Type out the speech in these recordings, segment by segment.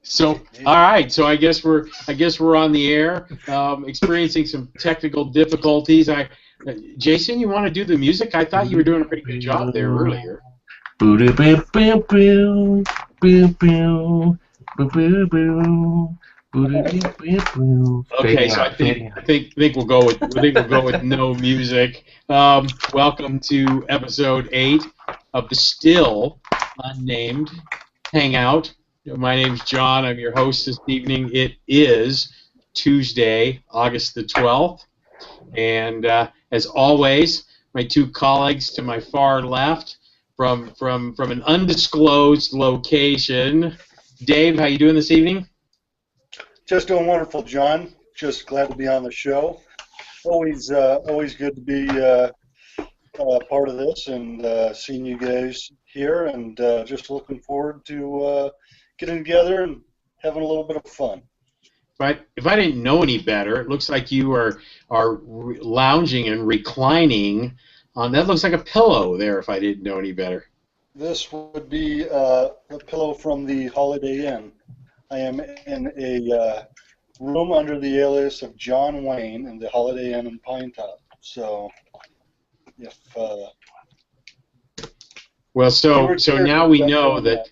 So, all right. So I guess we're on the air, experiencing some technical difficulties. Jason, you want to do the music? I thought you were doing a pretty good job there earlier. Okay, so I think we'll go with no music. Welcome to episode 8 of the still unnamed Hangout. My name's John. I'm your host this evening. It is Tuesday, August the 12th, and as always, my two colleagues to my far left from an undisclosed location. Dave, how you doing this evening? Just doing wonderful, John. Just glad to be on the show. Always good to be part of this and seeing you guys here, and just looking forward to getting together and having a little bit of fun. But if I didn't know any better, it looks like you are lounging and reclining on. That looks like a pillow there. If I didn't know any better. This would be a pillow from the Holiday Inn. I am in a room under the alias of John Wayne in the Holiday Inn in Pine Top. So, if well, so now we know that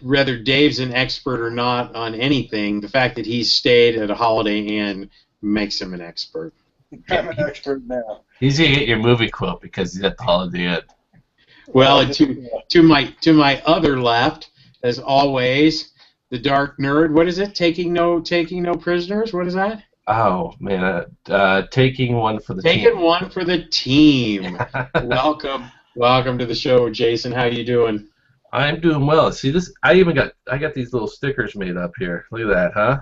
whether Dave's an expert or not on anything, the fact that he's stayed at a Holiday Inn makes him an expert. I'm an expert now. He's gonna get your movie quote because he's at the Holiday Inn. Well, to my other left, as always, the dark nerd. What is it? Taking no prisoners. What is that? Oh man, taking one for the team. Taking one for the team. Welcome to the show, Jason. How you doing? I'm doing well. See this? I got these little stickers made up here. Look at that, huh?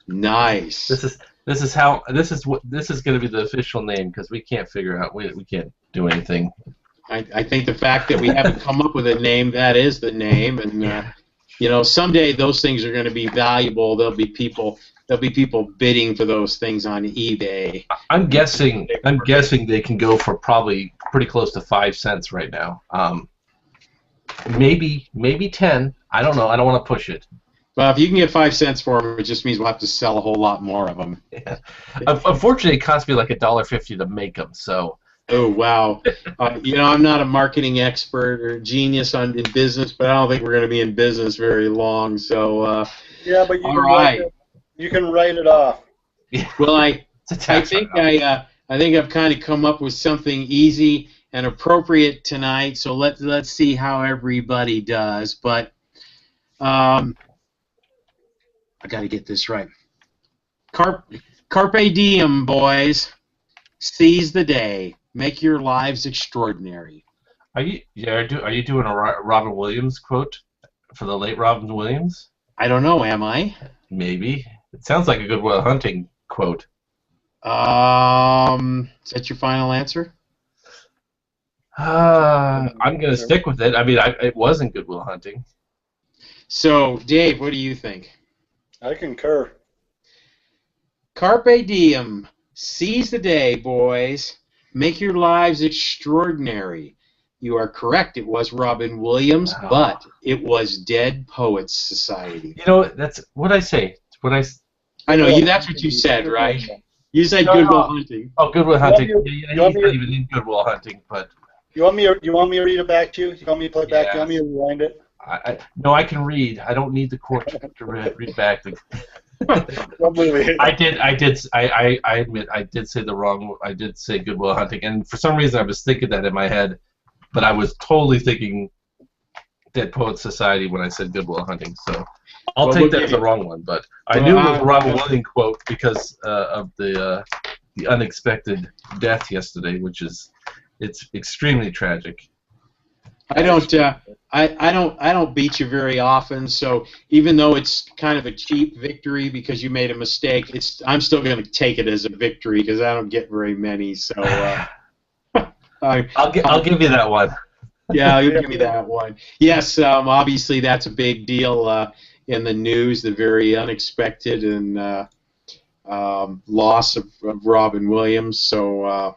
Nice. This is going to be the official name because we can't figure out we can't do anything. I think the fact that we haven't come up with a name, that is the name, and someday those things are going to be valuable. There'll be people bidding for those things on eBay. I'm guessing they can go for probably pretty close to 5 cents right now. Maybe 10. I don't know. I don't want to push it. Well, if you can get 5 cents for them, it just means we'll have to sell a whole lot more of them. Yeah. Unfortunately, it cost me like $1.50 to make them. So. Oh wow! I'm not a marketing expert or genius in business, but I don't think we're going to be in business very long. So. Yeah, but you can write it off. Well, I think I've kind of come up with something easy and appropriate tonight. So let's see how everybody does. But I got to get this right. Carpe diem, boys. Seize the day. Make your lives extraordinary. Are you doing a Robin Williams quote for the late Robin Williams? I don't know. Am I? Maybe. It sounds like a Good Will Hunting quote. Is that your final answer? I'm gonna stick with it. I mean, it wasn't Good Will Hunting. So, Dave, what do you think? I concur. Carpe diem. Seize the day, boys. Make your lives extraordinary. You are correct. It was Robin Williams, but it was Dead Poets Society. That's what I say. I know that's what you said, right? You said Good Will Hunting. Oh, Good Will Hunting. He's not even in Good Will Hunting, but. You want me to read it back to you? You want me to play it back? You want me to rewind it? No, I can read. I don't need the court to read back. I admit I did say I did say Good Will Hunting, and for some reason I was thinking that in my head, but I was totally thinking Dead Poets Society when I said Good Will Hunting. So I'll take that as the wrong one, but I knew it was a Robin Williams quote because of the unexpected death yesterday, which is it's extremely tragic. I don't beat you very often, so even though it's kind of a cheap victory because you made a mistake, I'm still going to take it as a victory because I don't get very many. So I'll give you that one. Yeah, you give me that one. Yes, obviously that's a big deal in the news. The very unexpected and loss of Robin Williams. So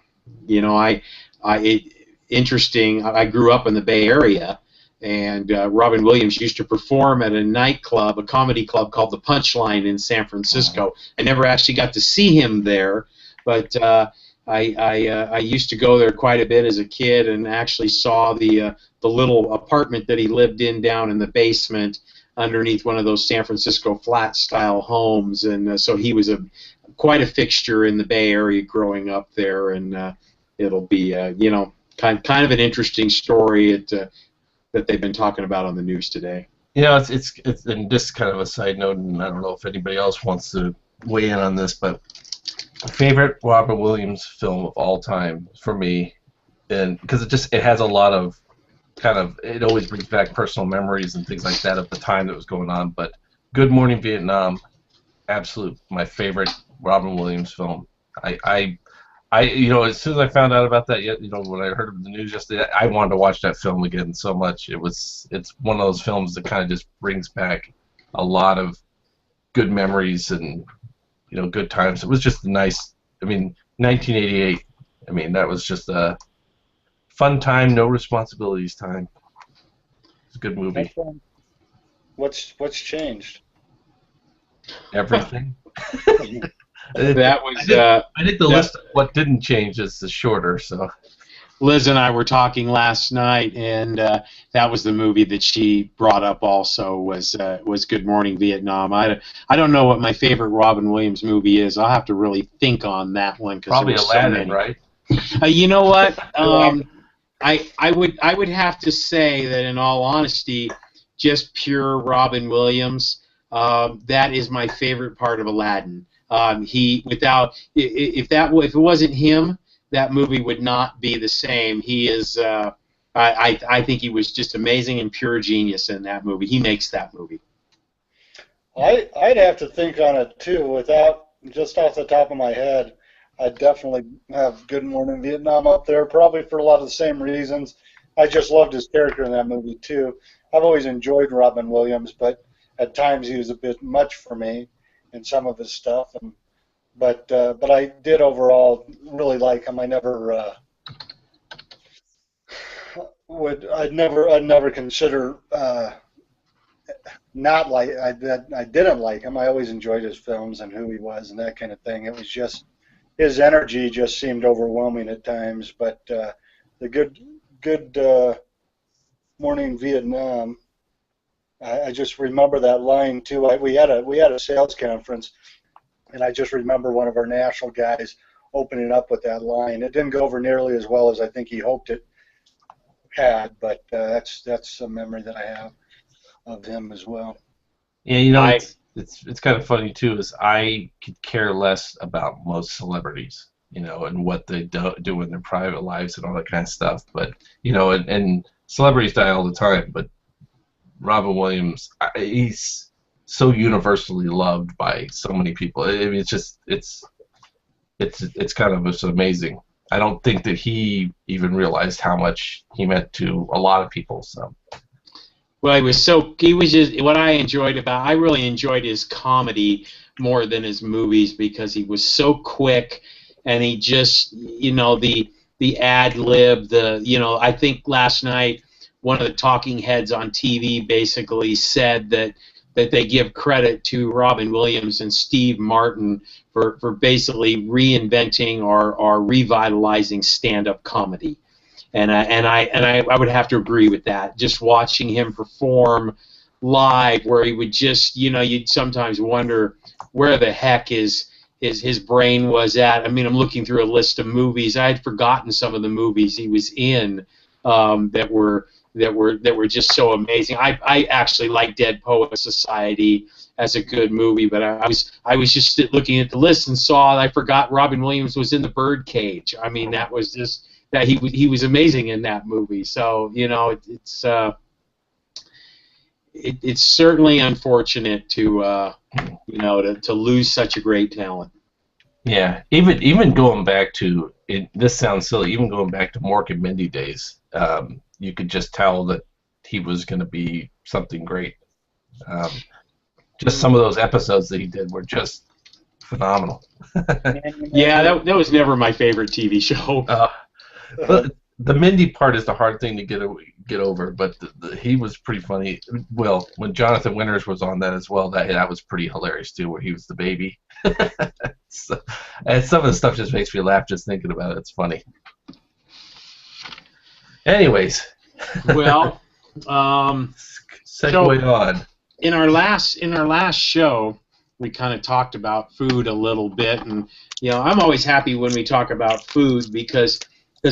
interesting. I grew up in the Bay Area, And Robin Williams used to perform at a nightclub, a comedy club called the Punchline in San Francisco. I never actually got to see him there, but I used to go there quite a bit as a kid, and actually saw the little apartment that he lived in down in the basement underneath one of those San Francisco flat-style homes, and so he was quite a fixture in the Bay Area growing up there, and it'll be kind of an interesting story that they've been talking about on the news today. It's and just kind of a side note, and I don't know if anybody else wants to weigh in on this, but favorite Robin Williams film of all time for me, and because it has a lot of it always brings back personal memories and things like that of the time that was going on. But Good Morning Vietnam, absolute my favorite Robin Williams film. I as soon as I found out about that, when I heard of the news yesterday, I wanted to watch that film again so much. It's one of those films that kind of just brings back a lot of good memories and good times. It was just a nice. 1988. That was just a fun time, no responsibilities time. It's a good movie. What's changed? Everything. That was. I think the list of what didn't change is shorter. So. Liz and I were talking last night, and that was the movie that she brought up. Also, was Good Morning Vietnam. I don't know what my favorite Robin Williams movie is. I'll have to really think on that one. Probably Aladdin, right? You know what? I would have to say that, in all honesty, just pure Robin Williams. That is my favorite part of Aladdin. If it wasn't him, that movie would not be the same. He is. I think he was just amazing and pure genius in that movie. He makes that movie. I'd have to think on it too. Without just off the top of my head, I'd definitely have Good Morning Vietnam up there. Probably for a lot of the same reasons. I just loved his character in that movie too. I've always enjoyed Robin Williams, but at times he was a bit much for me in some of his stuff. But I did overall really like him. I'd never consider not like I didn't like him. I always enjoyed his films and who he was and that kind of thing. It was just his energy just seemed overwhelming at times. But the Good Morning Vietnam, I just remember that line too. We had a sales conference. And I just remember one of our national guys opening up with that line. It didn't go over nearly as well as I think he hoped it had, but that's a memory that I have of him as well. Yeah, it's kind of funny too. Is I could care less about most celebrities, and what they do in their private lives and all that kind of stuff. But and celebrities die all the time. But Robin Williams, he's so universally loved by so many people. It's kind of just amazing. I don't think that he even realized how much he meant to a lot of people. So. Well, I really enjoyed his comedy more than his movies because he was so quick, and he just the ad lib, I think last night one of the talking heads on TV basically said that they give credit to Robin Williams and Steve Martin for basically reinventing or revitalizing stand-up comedy, and I would have to agree with that. Just watching him perform live, where he would just you'd sometimes wonder where the heck his brain was at. I'm looking through a list of movies. I had forgotten some of the movies he was in that were just so amazing. I actually like Dead Poet Society as a good movie, but I was just looking at the list and saw I forgot Robin Williams was in The Birdcage. That was just that he was amazing in that movie. So it's certainly unfortunate to lose such a great talent. Yeah, even going back to this sounds silly. Even going back to Mork and Mindy days. You could just tell that he was going to be something great. Just some of those episodes that he did were just phenomenal. Yeah, that was never my favorite TV show. the Mindy part is the hard thing to get over, but he was pretty funny. Well, when Jonathan Winters was on that as well, that was pretty hilarious too, where he was the baby. So, and some of the stuff just makes me laugh just thinking about it. It's funny. Anyways. Well, segue on. In our last show, we kind of talked about food a little bit, and I'm always happy when we talk about food because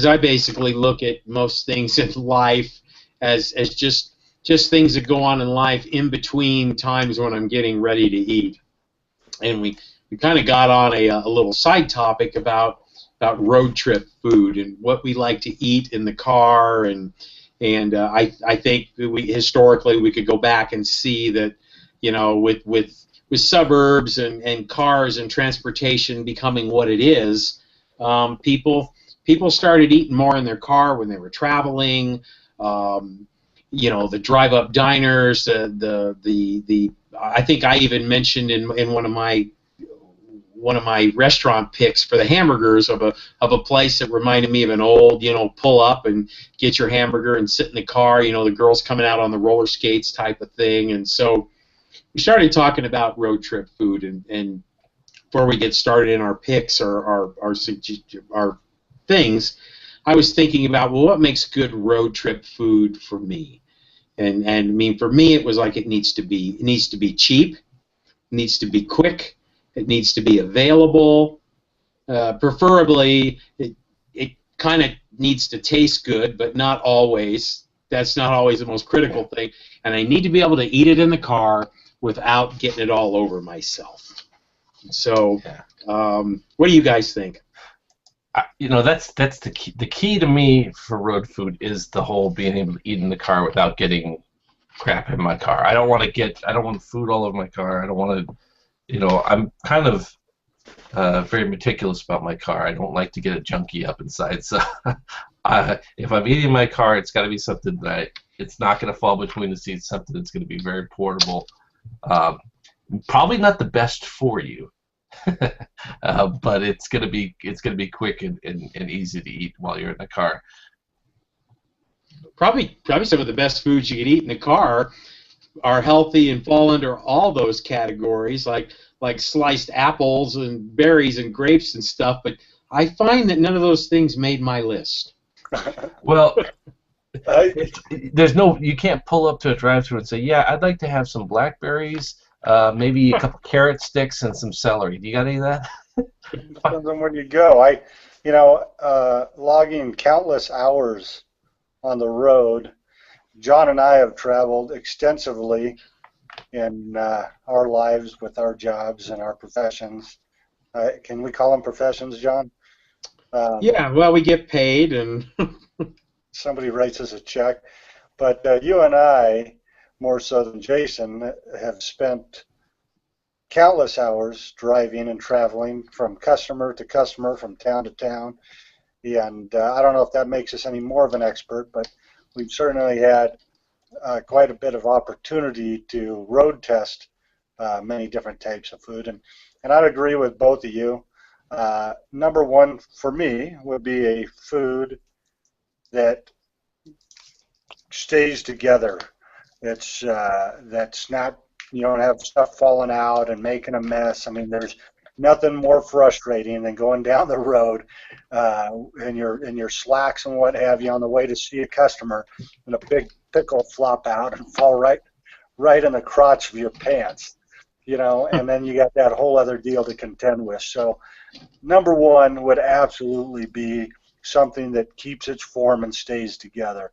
I basically look at most things in life as just things that go on in life in between times when I'm getting ready to eat, and we kind of got on a little side topic about road trip food and what we like to eat in the car, and I think historically we could go back and see that with suburbs and cars and transportation becoming what it is, people started eating more in their car when they were traveling. The drive-up diners, I think I even mentioned in one of my restaurant picks for the hamburgers of a place that reminded me of an old, pull up and get your hamburger and sit in the car, the girls coming out on the roller skates type of thing. And so we started talking about road trip food, and before we get started in our picks or our things, I was thinking about, well, what makes good road trip food for me? And I mean, for me, it was like it needs to be cheap, it needs to be quick, it needs to be available. Preferably, it kind of needs to taste good, but not always. That's not always the most critical thing. And I need to be able to eat it in the car without getting it all over myself. So, what do you guys think? That's the key. The key to me for road food is the whole being able to eat in the car without getting crap in my car. I don't want food all over my car. I don't want to, I'm kind of very meticulous about my car. I don't like to get a junkie up inside. So if I'm eating in my car, it's got to be something that it's not going to fall between the seats, something that's going to be very portable. Probably not the best for you. But it's gonna be quick and easy to eat while you're in the car. Probably some of the best foods you can eat in the car are healthy and fall under all those categories, like sliced apples and berries and grapes and stuff. But I find that none of those things made my list. Well, you can't pull up to a drive-thru and say, yeah, I'd like to have some blackberries. Maybe a couple carrot sticks and some celery. Do you got any of that? Depends on where you go. Logging countless hours on the road. John and I have traveled extensively in our lives with our jobs and our professions. Can we call them professions, John? Yeah, well, we get paid and somebody writes us a check. But you and I, more so than Jason, have spent countless hours driving and traveling from customer to customer, from town to town. And I don't know if that makes us any more of an expert, but we've certainly had quite a bit of opportunity to road test many different types of food. And I'd agree with both of you. Number one for me would be a food that stays together. It's that's not, you don't have stuff falling out and making a mess. I mean, there's nothing more frustrating than going down the road in your slacks and what have you on the way to see a customer, and a big pickle flop out and fall right in the crotch of your pants, and then you got that whole other deal to contend with. So number one would absolutely be something that keeps its form and stays together.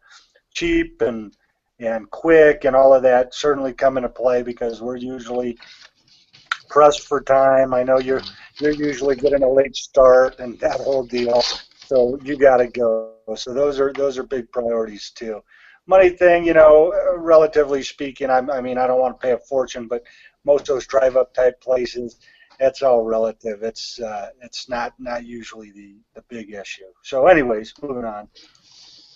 Cheap and quick and all of that certainly come into play because we're usually pressed for time. I know you're usually getting a late start and that whole deal, so you got to go. So those are big priorities too. Money thing, relatively speaking, I mean, I don't want to pay a fortune, but most of those drive-up type places, that's all relative. It's not usually the big issue. So anyways, moving on.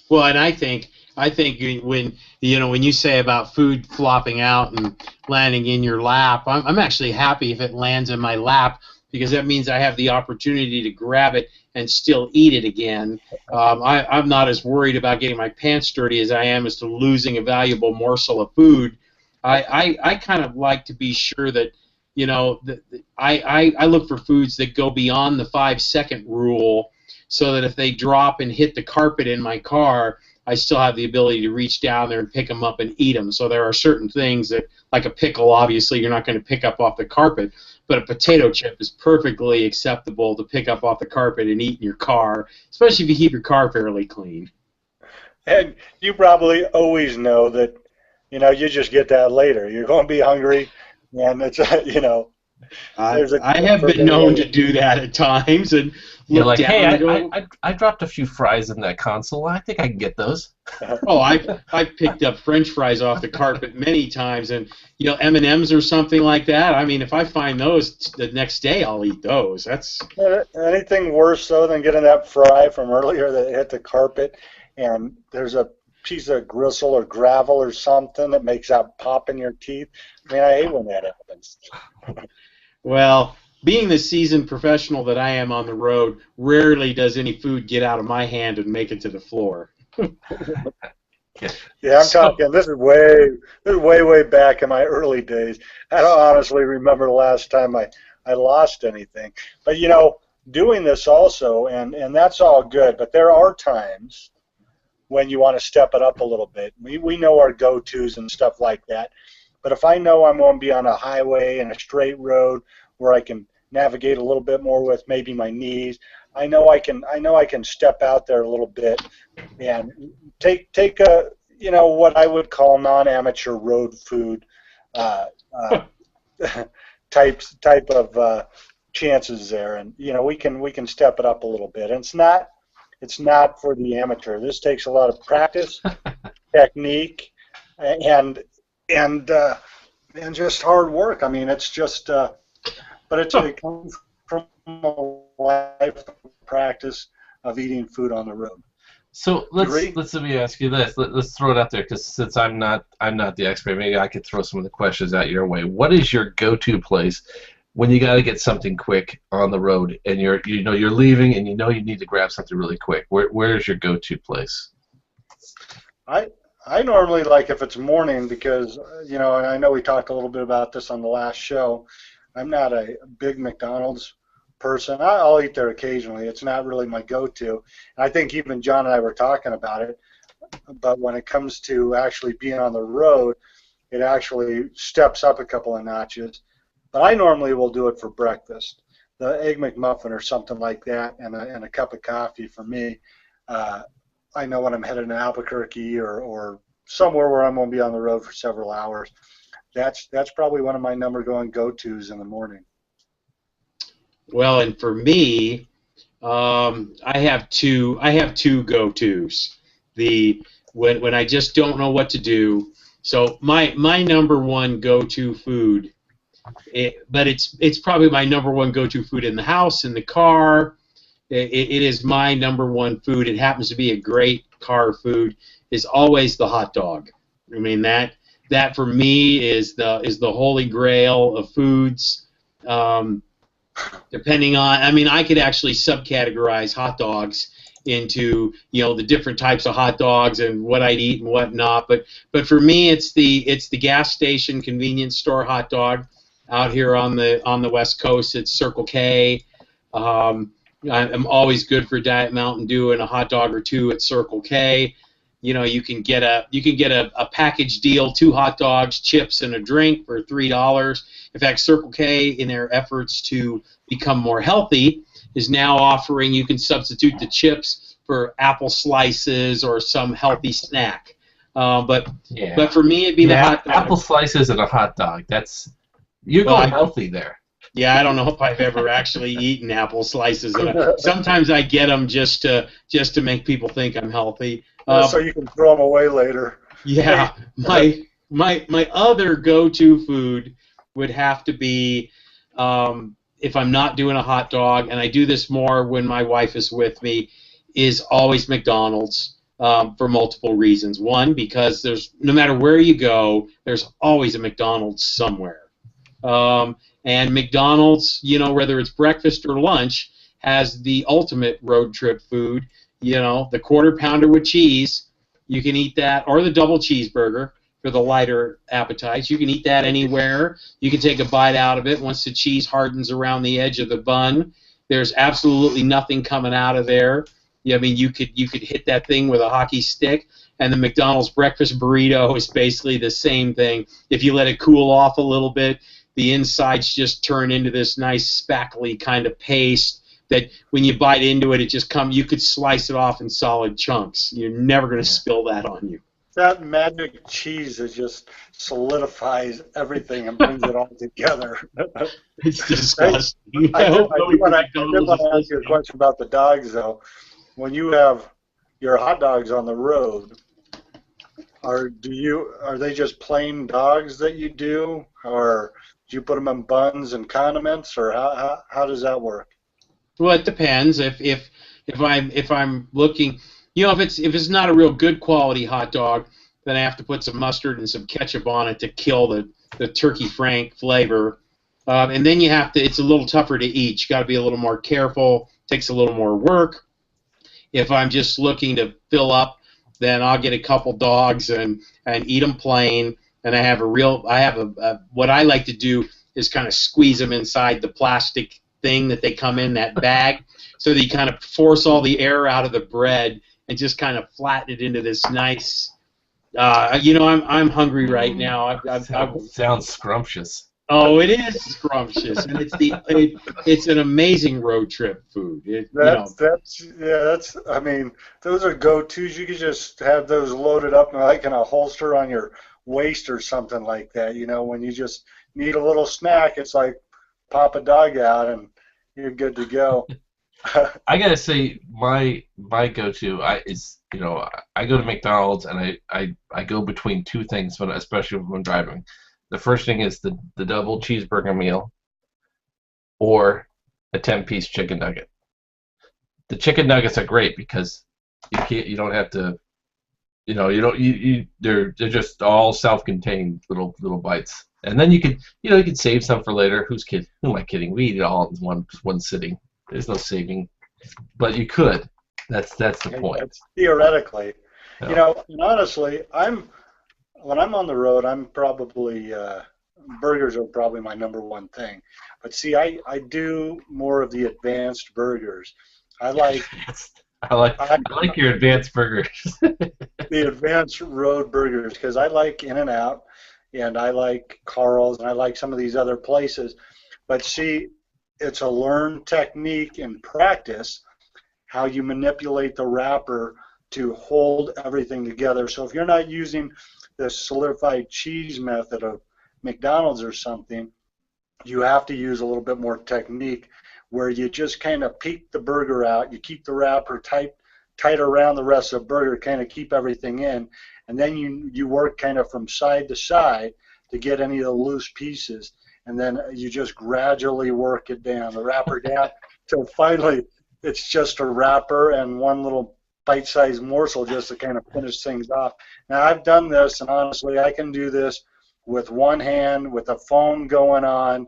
Well, and I think when you say about food flopping out and landing in your lap, I'm actually happy if it lands in my lap because that means I have the opportunity to grab it and still eat it again. I'm not as worried about getting my pants dirty as I am as to losing a valuable morsel of food. I kind of like to be sure that, you know, I look for foods that go beyond the 5-second rule, so that if they drop and hit the carpet in my car, I still have the ability to reach down there and pick them up and eat them. So there are certain things that, like a pickle, obviously you're not going to pick up off the carpet, but a potato chip is perfectly acceptable to pick up off the carpet and eat in your car, especially if you keep your car fairly clean. And you probably always know that, you know, you just get that later. You're going to be hungry, and it's, you know. I have been known to do that at times, and You're look like, down hey, and go, I dropped a few fries in that console. I think I can get those. oh, I've picked up French fries off the carpet many times, and you know, M&Ms or something like that. I mean, if I find those the next day, I'll eat those. That's anything worse though than getting that fry from earlier that hit the carpet, and there's a piece of gristle or gravel or something that makes that pop in your teeth. I mean, I hate when that happens. well. Being the seasoned professional that I am on the road, rarely does any food get out of my hand and make it to the floor. Yeah, I'm talking. This is way back in my early days. I don't honestly remember the last time I lost anything. But you know, doing this also, and that's all good. But there are times when you want to step it up a little bit. We know our go-tos and stuff like that. But if I know I'm going to be on a highway and a straight road where I can navigate a little bit more with maybe my knees, I know I can step out there a little bit and take a, you know, what I would call non-amateur road food type of chances there, and you know, we can step it up a little bit. And it's not for the amateur. This takes a lot of practice, technique, and just hard work. I mean, it's just but it comes from a life practice of eating food on the road. So let me ask you this. Let's throw it out there, because since I'm not the expert, maybe I could throw some of the questions out your way. What is your go-to place when you got to get something quick on the road, and you're leaving, and you know you need to grab something really quick? Where's your go-to place? I normally like, if it's morning, because you know, and I know we talked a little bit about this on the last show. I'm not a big McDonald's person. I'll eat there occasionally. It's not really my go-to. And I think even John and I were talking about it. But when it comes to actually being on the road, it actually steps up a couple of notches. But I normally will do it for breakfast. The Egg McMuffin or something like that, and a cup of coffee for me. I know when I'm headed to Albuquerque or somewhere where I'm going to be on the road for several hours, that's probably one of my number one go-tos in the morning. Well, and for me, I have two go-tos. When I just don't know what to do. So my number one go-to food, but it's probably my number one go-to food in the house, in the car. It is my number one food. It happens to be a great car food. Is always the hot dog. I mean, that for me is the holy grail of foods. Depending on, I mean, I could actually subcategorize hot dogs into, you know, the different types of hot dogs and what I'd eat and what not. But for me, it's the gas station convenience store hot dog. Out here on the West Coast, it's Circle K. I'm always good for Diet Mountain Dew and a hot dog or two at Circle K. You know, you can get a package deal, 2 hot dogs, chips, and a drink for $3. In fact, Circle K, in their efforts to become more healthy, is now offering, you can substitute the chips for apple slices or some healthy snack. But for me, it'd be the hot dog. Apple slices and a hot dog. You're going healthy there. Yeah, I don't know if I've ever actually eaten apple slices. Sometimes I get them just to make people think I'm healthy. So you can throw them away later. Yeah, my other go-to food would have to be, if I'm not doing a hot dog, and I do this more when my wife is with me, is always McDonald's, for multiple reasons. One, because no matter where you go, there's always a McDonald's somewhere. And McDonald's, whether it's breakfast or lunch, has the ultimate road trip food. The quarter pounder with cheese. You can eat that, or the double cheeseburger for the lighter appetites. You can eat that anywhere. You can take a bite out of it once the cheese hardens around the edge of the bun. There's absolutely nothing coming out of there. I mean, you could hit that thing with a hockey stick. And the McDonald's breakfast burrito is basically the same thing. If you let it cool off a little bit, the insides just turn into this nice spackly kind of paste that when you bite into it, you could slice it off in solid chunks. You're never going to spill that on you. That magic cheese that just solidifies everything and brings it all together. It's disgusting. I did want to ask you a question about the dogs, though. When you have your hot dogs on the road, are they just plain dogs that you do, or do you put them in buns and condiments, or how does that work? Well, it depends. If I'm looking, if it's not a real good quality hot dog, then I have to put some mustard and some ketchup on it to kill the turkey frank flavor. And then it's a little tougher to eat. You got to be a little more careful. Takes a little more work. If I'm just looking to fill up, then I'll get a couple dogs and eat them plain. And what I like to do is kind of squeeze them inside the plastic thing that they come in, that bag, so that you kind of force all the air out of the bread and just kind of flatten it into this nice. I'm hungry right now. Sounds scrumptious. Oh, it is scrumptious, and it's an amazing road trip food. I mean, those are go-tos. You could just have those loaded up like in a holster on your waist or something like that. When you just need a little snack, it's like pop a dog out and you're good to go. I gotta say, my go-to is I go to McDonald's and I go between two things especially when I'm driving. The first thing is the double cheeseburger meal or a 10-piece chicken nugget. The chicken nuggets are great because you don't have to, they're just all self-contained little bites. And then you could save some for later. Who am I kidding? We eat it all in one sitting. There's no saving, but you could. That's the point. That's theoretically, and honestly, when I'm on the road, I'm probably burgers are probably my number one thing. But see, I do more of the advanced burgers. I like your advanced burgers. The advanced road burgers, because I like In-N-Out and I like Carl's and I like some of these other places. But see, it's a learned technique and practice how you manipulate the wrapper to hold everything together. So if you're not using the solidified cheese method of McDonald's or something, you have to use a little bit more technique where you just kind of peek the burger out, you keep the wrapper tight around the rest of the burger, kind of keep everything in, and then you work kind of from side to side to get any of the loose pieces, and then you just gradually work it down, the wrapper down, till finally it's just a wrapper and one little bite-sized morsel just to kind of finish things off. Now, I've done this, and honestly, I can do this with one hand, with a phone going on,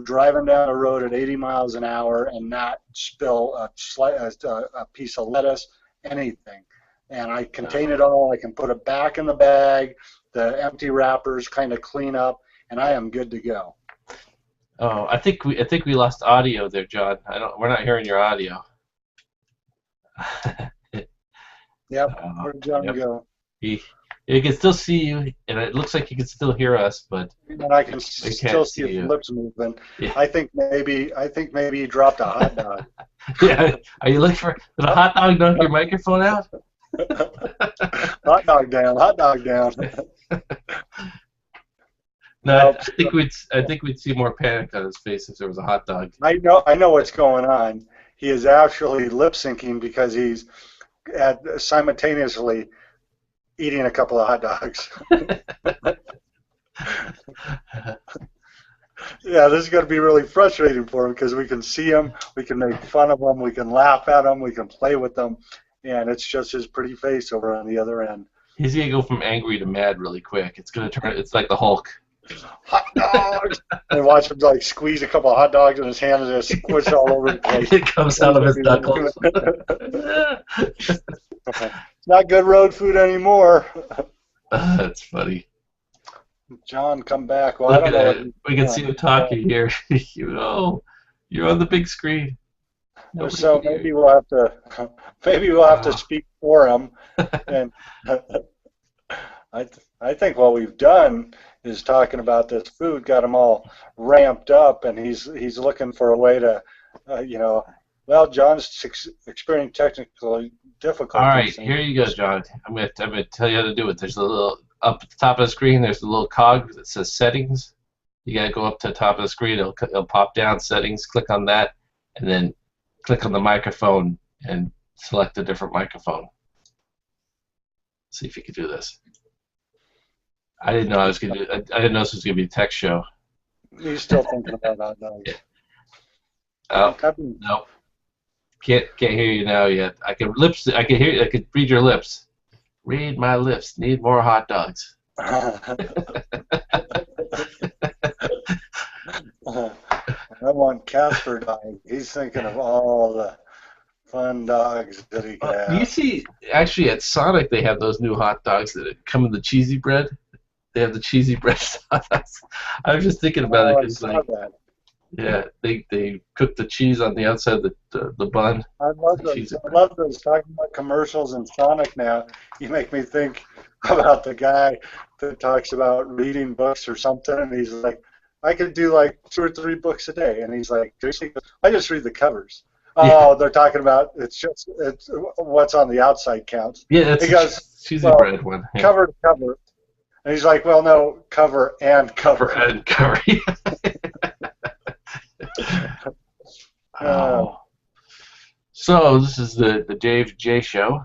driving down the road at 80 miles an hour and not spill a piece of lettuce, anything. And I contain it all. I can put it back in the bag, the empty wrappers kind of clean up, and I am good to go. Oh, I think we lost audio there, John. We're not hearing your audio. Yep, where'd John go? He can still see you, and it looks like he can still hear us, but and I can still see his lips moving. Yeah. I think maybe he dropped a hot dog. Yeah, are you looking for did a hot dog knock your microphone out? Hot dog down, hot dog down. No, I think we'd see more panic on his face if there was a hot dog. I know what's going on. He is actually lip syncing because he's simultaneously eating a couple of hot dogs. Yeah, this is going to be really frustrating for him because we can see him, we can make fun of him, we can laugh at him, we can play with him, and it's just his pretty face over on the other end. He's going to go from angry to mad really quick. It's going to turn. It's like the Hulk. Hot dogs! and watch him like squeeze a couple of hot dogs in his hand and just squish all over the place. It comes out of his knuckles. It's not good road food anymore. That's funny. John, come back. Well, Look I at don't know that. We can see him talking here. You're on the big screen. Nobody So can hear maybe you. we'll have to speak for him. And I think what we've done is talking about this food got him all ramped up, and he's looking for a way to, well, John's experiencing technical difficulties. All right, here you go, John. I'm gonna tell you how to do it. There's a little up at the top of the screen. There's a little cog that says settings. You gotta go up to the top of the screen. It'll pop down settings. Click on that, and then click on the microphone and select a different microphone. See if you can do this. I didn't know I was gonna do. I didn't know this was gonna be a tech show. He's still thinking about hot dogs. Oh no, can't hear you now yet. I can hear. I can read your lips. Read my lips. Need more hot dogs. I want Casper dog. He's thinking of all the fun dogs that he can have. You see, actually at Sonic they have those new hot dogs that come in the cheesy bread. They have the cheesy bread sauce. I was just thinking about it because, like, yeah, they cook the cheese on the outside of the bun. I love those. I love those. Talking about commercials and Sonic now, you make me think about the guy that talks about reading books or something, and he's like, I could do like 2 or 3 books a day, and he's like, I just read the covers. Oh, they're talking about it's what's on the outside counts. Yeah, that's the cheesy bread one. Yeah. Cover to cover. And he's like, well, no, cover and cover. Cover and cover. Oh. So this is the Dave J show.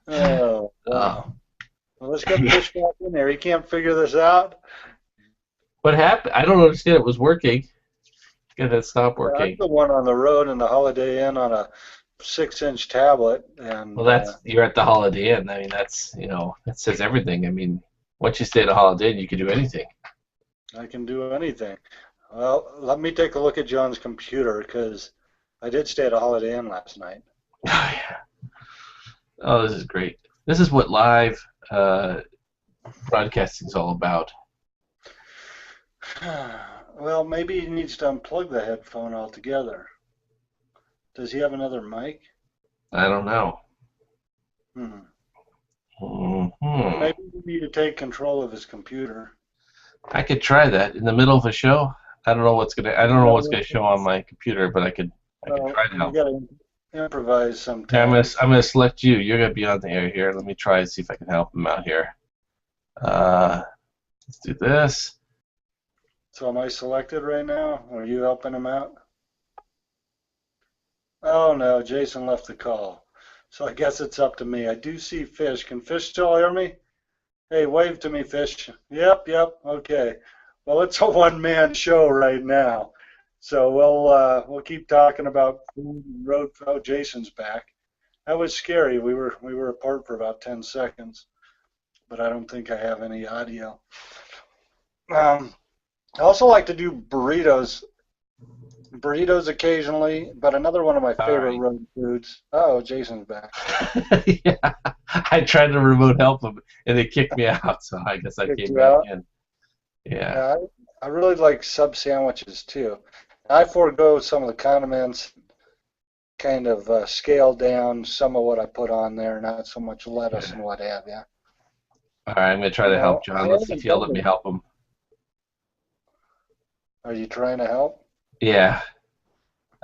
Oh, wow. Well, let's get Fish back in there. He can't figure this out. What happened? I don't understand. It was working. Get that stop working. I'm the one on the road in the Holiday Inn on a 6-inch tablet, and well, you're at the Holiday Inn. I mean, that's that says everything. I mean, once you stay at a Holiday Inn, you can do anything. I can do anything. Well, let me take a look at John's computer because I did stay at a Holiday Inn last night. Oh yeah. Oh, this is great. This is what live broadcasting is all about. Well, maybe he needs to unplug the headphone altogether. Does he have another mic? I don't know. Mm-hmm. Maybe we need to take control of his computer. I could try that in the middle of a show. I don't know what's gonna show on my computer, but I could try it out. You gotta improvise sometimes. Okay, I'm gonna select you. You're gonna be on the air here. Let me try and see if I can help him out here. Let's do this. So am I selected right now? Are you helping him out? Oh no, Jason left the call. So I guess it's up to me. I do see Fish. Can Fish still hear me? Hey, wave to me, Fish. Yep, okay. Well, it's a one-man show right now. So we'll keep talking about food and road. Oh, Jason's back. That was scary. We were apart for about 10 seconds, but I don't think I have any audio. I also like to do burritos occasionally, but another one of my favorite road foods. Oh, Jason's back. Yeah, I tried to remote help him, and they kicked me out, so I guess I came back in. Yeah. I really like sub sandwiches too. I forego some of the condiments, kind of scale down some of what I put on there, not so much lettuce and what have you. All right, I'm going to try to help John. Let's see if he'll let me help him. Are you trying to help? Yeah.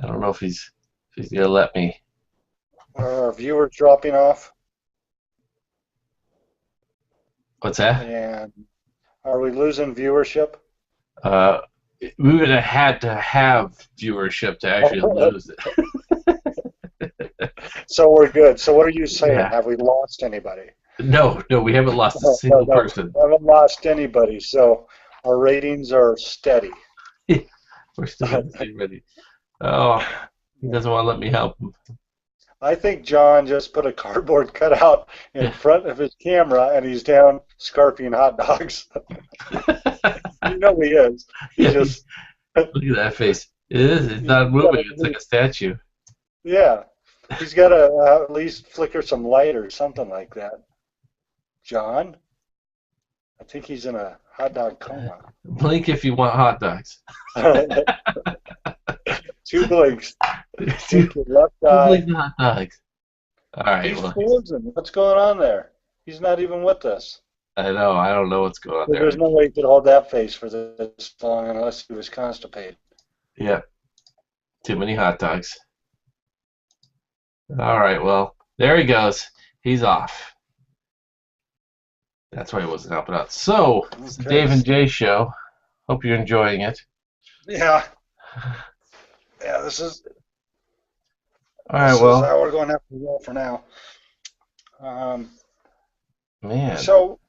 I don't know if he's going to let me. Are our viewers dropping off? What's that? And are we losing viewership? We would have had to have viewership to actually lose it. So we're good. So what are you saying? Yeah. Have we lost anybody? No, we haven't lost a single person. We haven't lost anybody. So our ratings are steady. We're still ready. Oh, he doesn't want to let me help him. I think John just put a cardboard cutout in front of his camera, and he's down scarfing hot dogs. You know he is. He Yeah, just, look at that face. It is. It's not moving. It's like a statue. yeah. He's got to at least flicker some light or something like that. John, I think he's in a hot dog coma. Blink if you want hot dogs. 2 blinks. Two Blink your left blink eye. hot dogs. All right. He's Well, frozen. What's going on there? He's not even with us. I know. I don't know what's going on there. There's no way he could hold that face for this long unless he was constipated. Yeah. Too many hot dogs. All right. Well, there he goes. He's off. That's why he wasn't helping out. So, it's the Okay. Dave and Jay show. Hope you're enjoying it. Yeah. Yeah, this is All right. this Well, is how we're going to have to roll for now. man. So,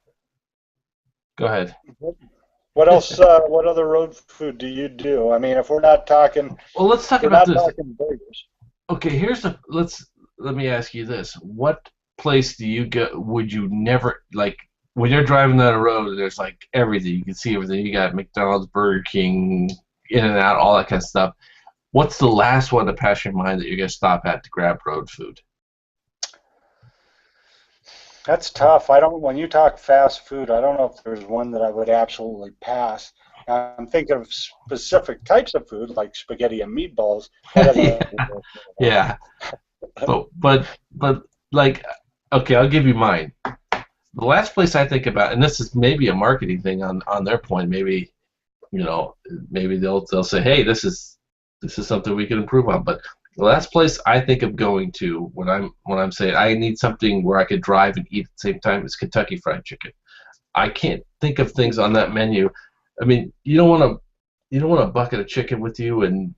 Go ahead. what else? What other road food do you do? I mean, if we're not talking, Well, let's talk we're about not this. talking burgers. Okay, let me ask you this. What place do you go would you never like when you're driving down the road, there's like everything. You can see everything. You got McDonald's, Burger King, In-N-Out, all that kind of stuff. What's the last one to pass your mind that you're gonna stop at to grab road food? That's tough. I don't. When you talk fast food, I don't know if there's one that I would absolutely pass. I'm thinking of specific types of food like spaghetti and meatballs. Yeah. But like okay, I'll give you mine. The last place I think about, and this is maybe a marketing thing on their point, maybe maybe they'll say, hey, this is something we can improve on. But the last place I think of going to when I'm saying I need something where I could drive and eat at the same time is Kentucky Fried Chicken. I can't think of things on that menu. I mean, you don't want a bucket of chicken with you and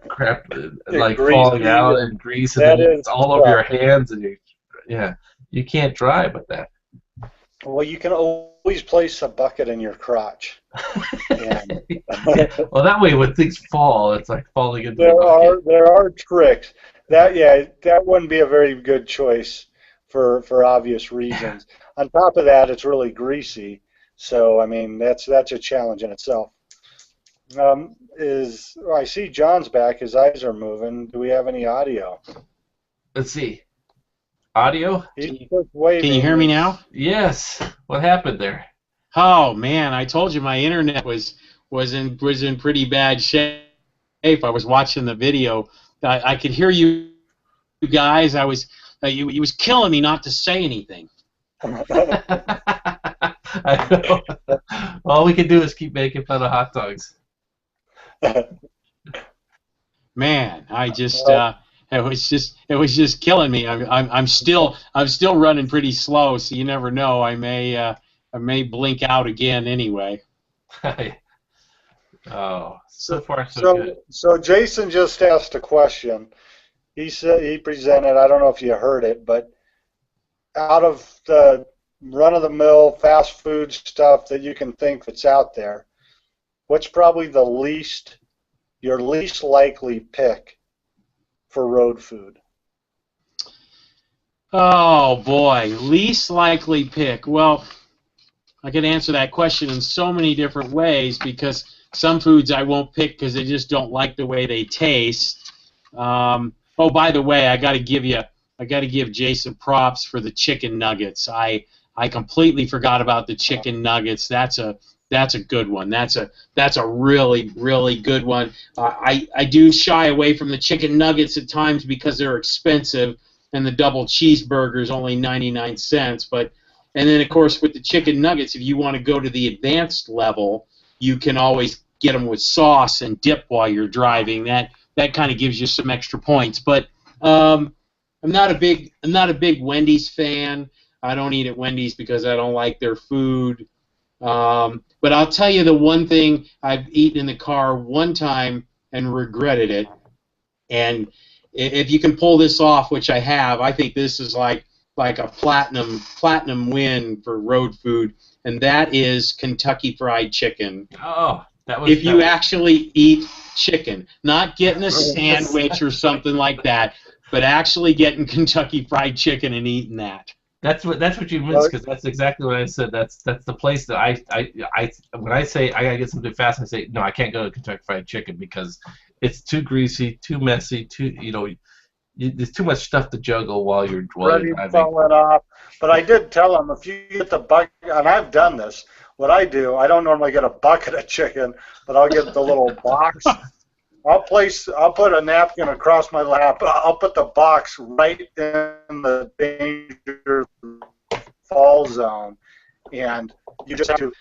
crap like grease falling out and grease and that then is it's all over your tough. hands and you can't drive with that. Well, you can always place a bucket in your crotch. And Well, that way when things fall, it's like falling into the bucket. there are tricks. That wouldn't be a very good choice for obvious reasons. On top of that, it's really greasy. So I mean, that's a challenge in itself. I see John's back. His eyes are moving. Do we have any audio? Let's see. Audio? He's just waving. Can you hear me now? Yes. What happened there? Oh man, I told you my internet was in pretty bad shape. I was watching the video. I could hear you guys. I was it was killing me not to say anything. I know. All we can do is keep making fun of hot dogs. Man, I just it was just killing me. I'm still running pretty slow, so you never know. I may blink out again anyway. Oh, so far so good. So Jason just asked a question. He said he presented. I don't know if you heard it, but out of the run-of-the-mill fast food stuff that you can think that's out there, what's probably your least likely pick for road food? Oh boy, least likely pick. Well, I could answer that question in so many different ways because some foods I won't pick because I just don't like the way they taste. Oh, by the way, I got to give Jason props for the chicken nuggets. I completely forgot about the chicken nuggets. That's a good one. That's a really, really good one. I do shy away from the chicken nuggets at times because they're expensive, and the double cheeseburger is only 99 cents. And then of course with the chicken nuggets, if you want to go to the advanced level, you can always get them with sauce and dip while you're driving. That kind of gives you some extra points. But I'm not a big Wendy's fan. I don't eat at Wendy's because I don't like their food. But I'll tell you the one thing I've eaten in the car one time and regretted it. And if you can pull this off, which I have, I think this is like a platinum win for road food, and that is Kentucky Fried Chicken. Oh, if you actually eat chicken, not getting a sandwich or something like that. but actually getting Kentucky Fried Chicken and eating that. That's what you missed, because that's exactly what I said. That's the place that I when I say I gotta get something fast, I say no, I can't go to Kentucky Fried Chicken because it's too greasy, too messy, there's too much stuff to juggle while you're Ready driving. falling off. But I did tell them, if you get the bucket, and I've done this, what I do, I don't normally get a bucket of chicken, but I'll get the little box. I'll put a napkin across my lap. I'll put the box right in the danger fall zone, and you just have to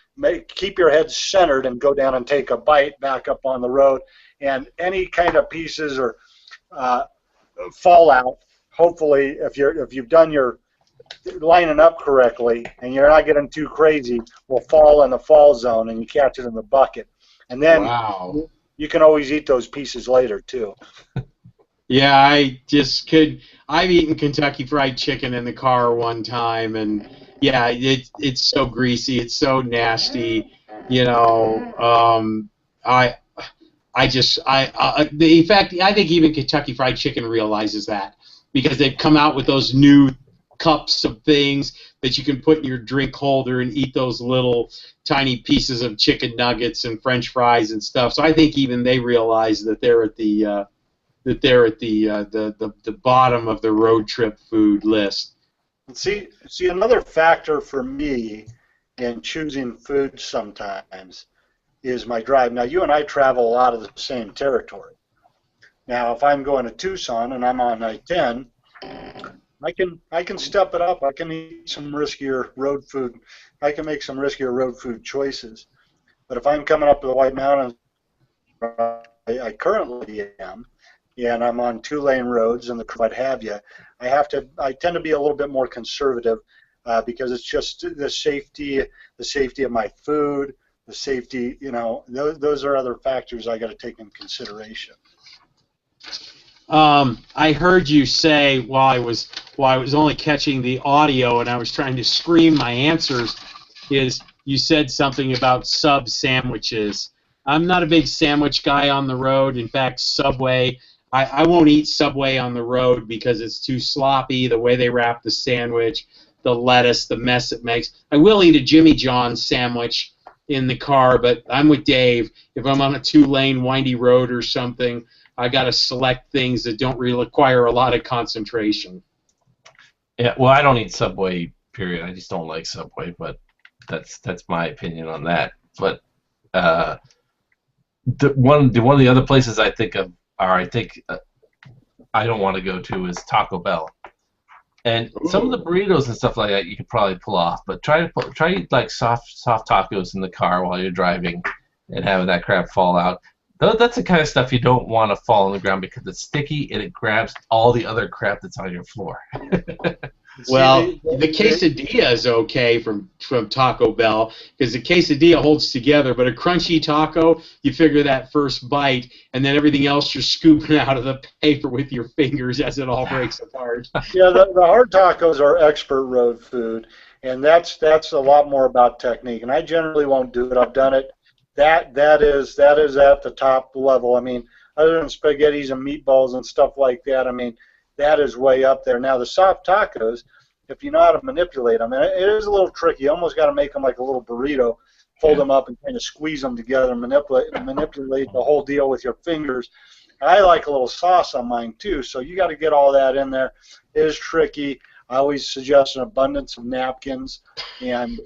keep your head centered and go down and take a bite back up on the road. And any kind of pieces or fallout, hopefully, if you've done your lining up correctly and you're not getting too crazy, will fall in the fall zone and you catch it in the bucket. And then Wow. you can always eat those pieces later too. Yeah, I've eaten Kentucky Fried Chicken in the car one time, and yeah, it's so greasy, it's so nasty, you know. In fact, I think even Kentucky Fried Chicken realizes that, because they've come out with those new cups of things that you can put in your drink holder and eat those little tiny pieces of chicken nuggets and French fries and stuff. So I think even they realize that they're at the bottom of the road trip food list. See, another factor for me in choosing food sometimes is my drive. Now, you and I travel a lot of the same territory. Now, if I'm going to Tucson and I'm on I-10, I can step it up. I can eat some riskier road food. I can make some riskier road food choices. But if I'm coming up to the White Mountains, I currently am, and I'm on 2-lane roads and what have you, I tend to be a little bit more conservative because it's just the safety of my food, the safety, those are other factors I got to take in consideration. I heard you say while I was only catching the audio and I was trying to scream my answers, is you said something about sub sandwiches. I'm not a big sandwich guy on the road. In fact, Subway, I won't eat Subway on the road because it's too sloppy, the way they wrap the sandwich, the lettuce, the mess it makes. I will eat a Jimmy John's sandwich in the car, but I'm with Dave. If I'm on a 2-lane windy road or something, I got to select things that don't really require a lot of concentration. Yeah, well, I don't eat Subway, period. I just don't like Subway, but that's my opinion on that. But one of the other places I think of, or I think I don't want to go to, is Taco Bell. And some of the burritos and stuff like that you could probably pull off, but try to eat like soft tacos in the car while you're driving and having that crap fall out. That's the kind of stuff you don't want to fall on the ground because it's sticky and it grabs all the other crap that's on your floor. Well, the quesadilla is okay from Taco Bell because the quesadilla holds together, but a crunchy taco, you figure that first bite, and then everything else you're scooping out of the paper with your fingers as it all breaks apart. Yeah, the hard tacos are expert road food, and that's a lot more about technique. And I generally won't do it. I've done it. That is at the top level. I mean, other than spaghettis and meatballs and stuff like that, I mean, that is way up there. Now, the soft tacos, if you know how to manipulate them, and it is a little tricky. You almost got to make them like a little burrito, fold them up and kind of squeeze them together, and manipulate the whole deal with your fingers. I like a little sauce on mine too, so you got to get all that in there. It is tricky. I always suggest an abundance of napkins, and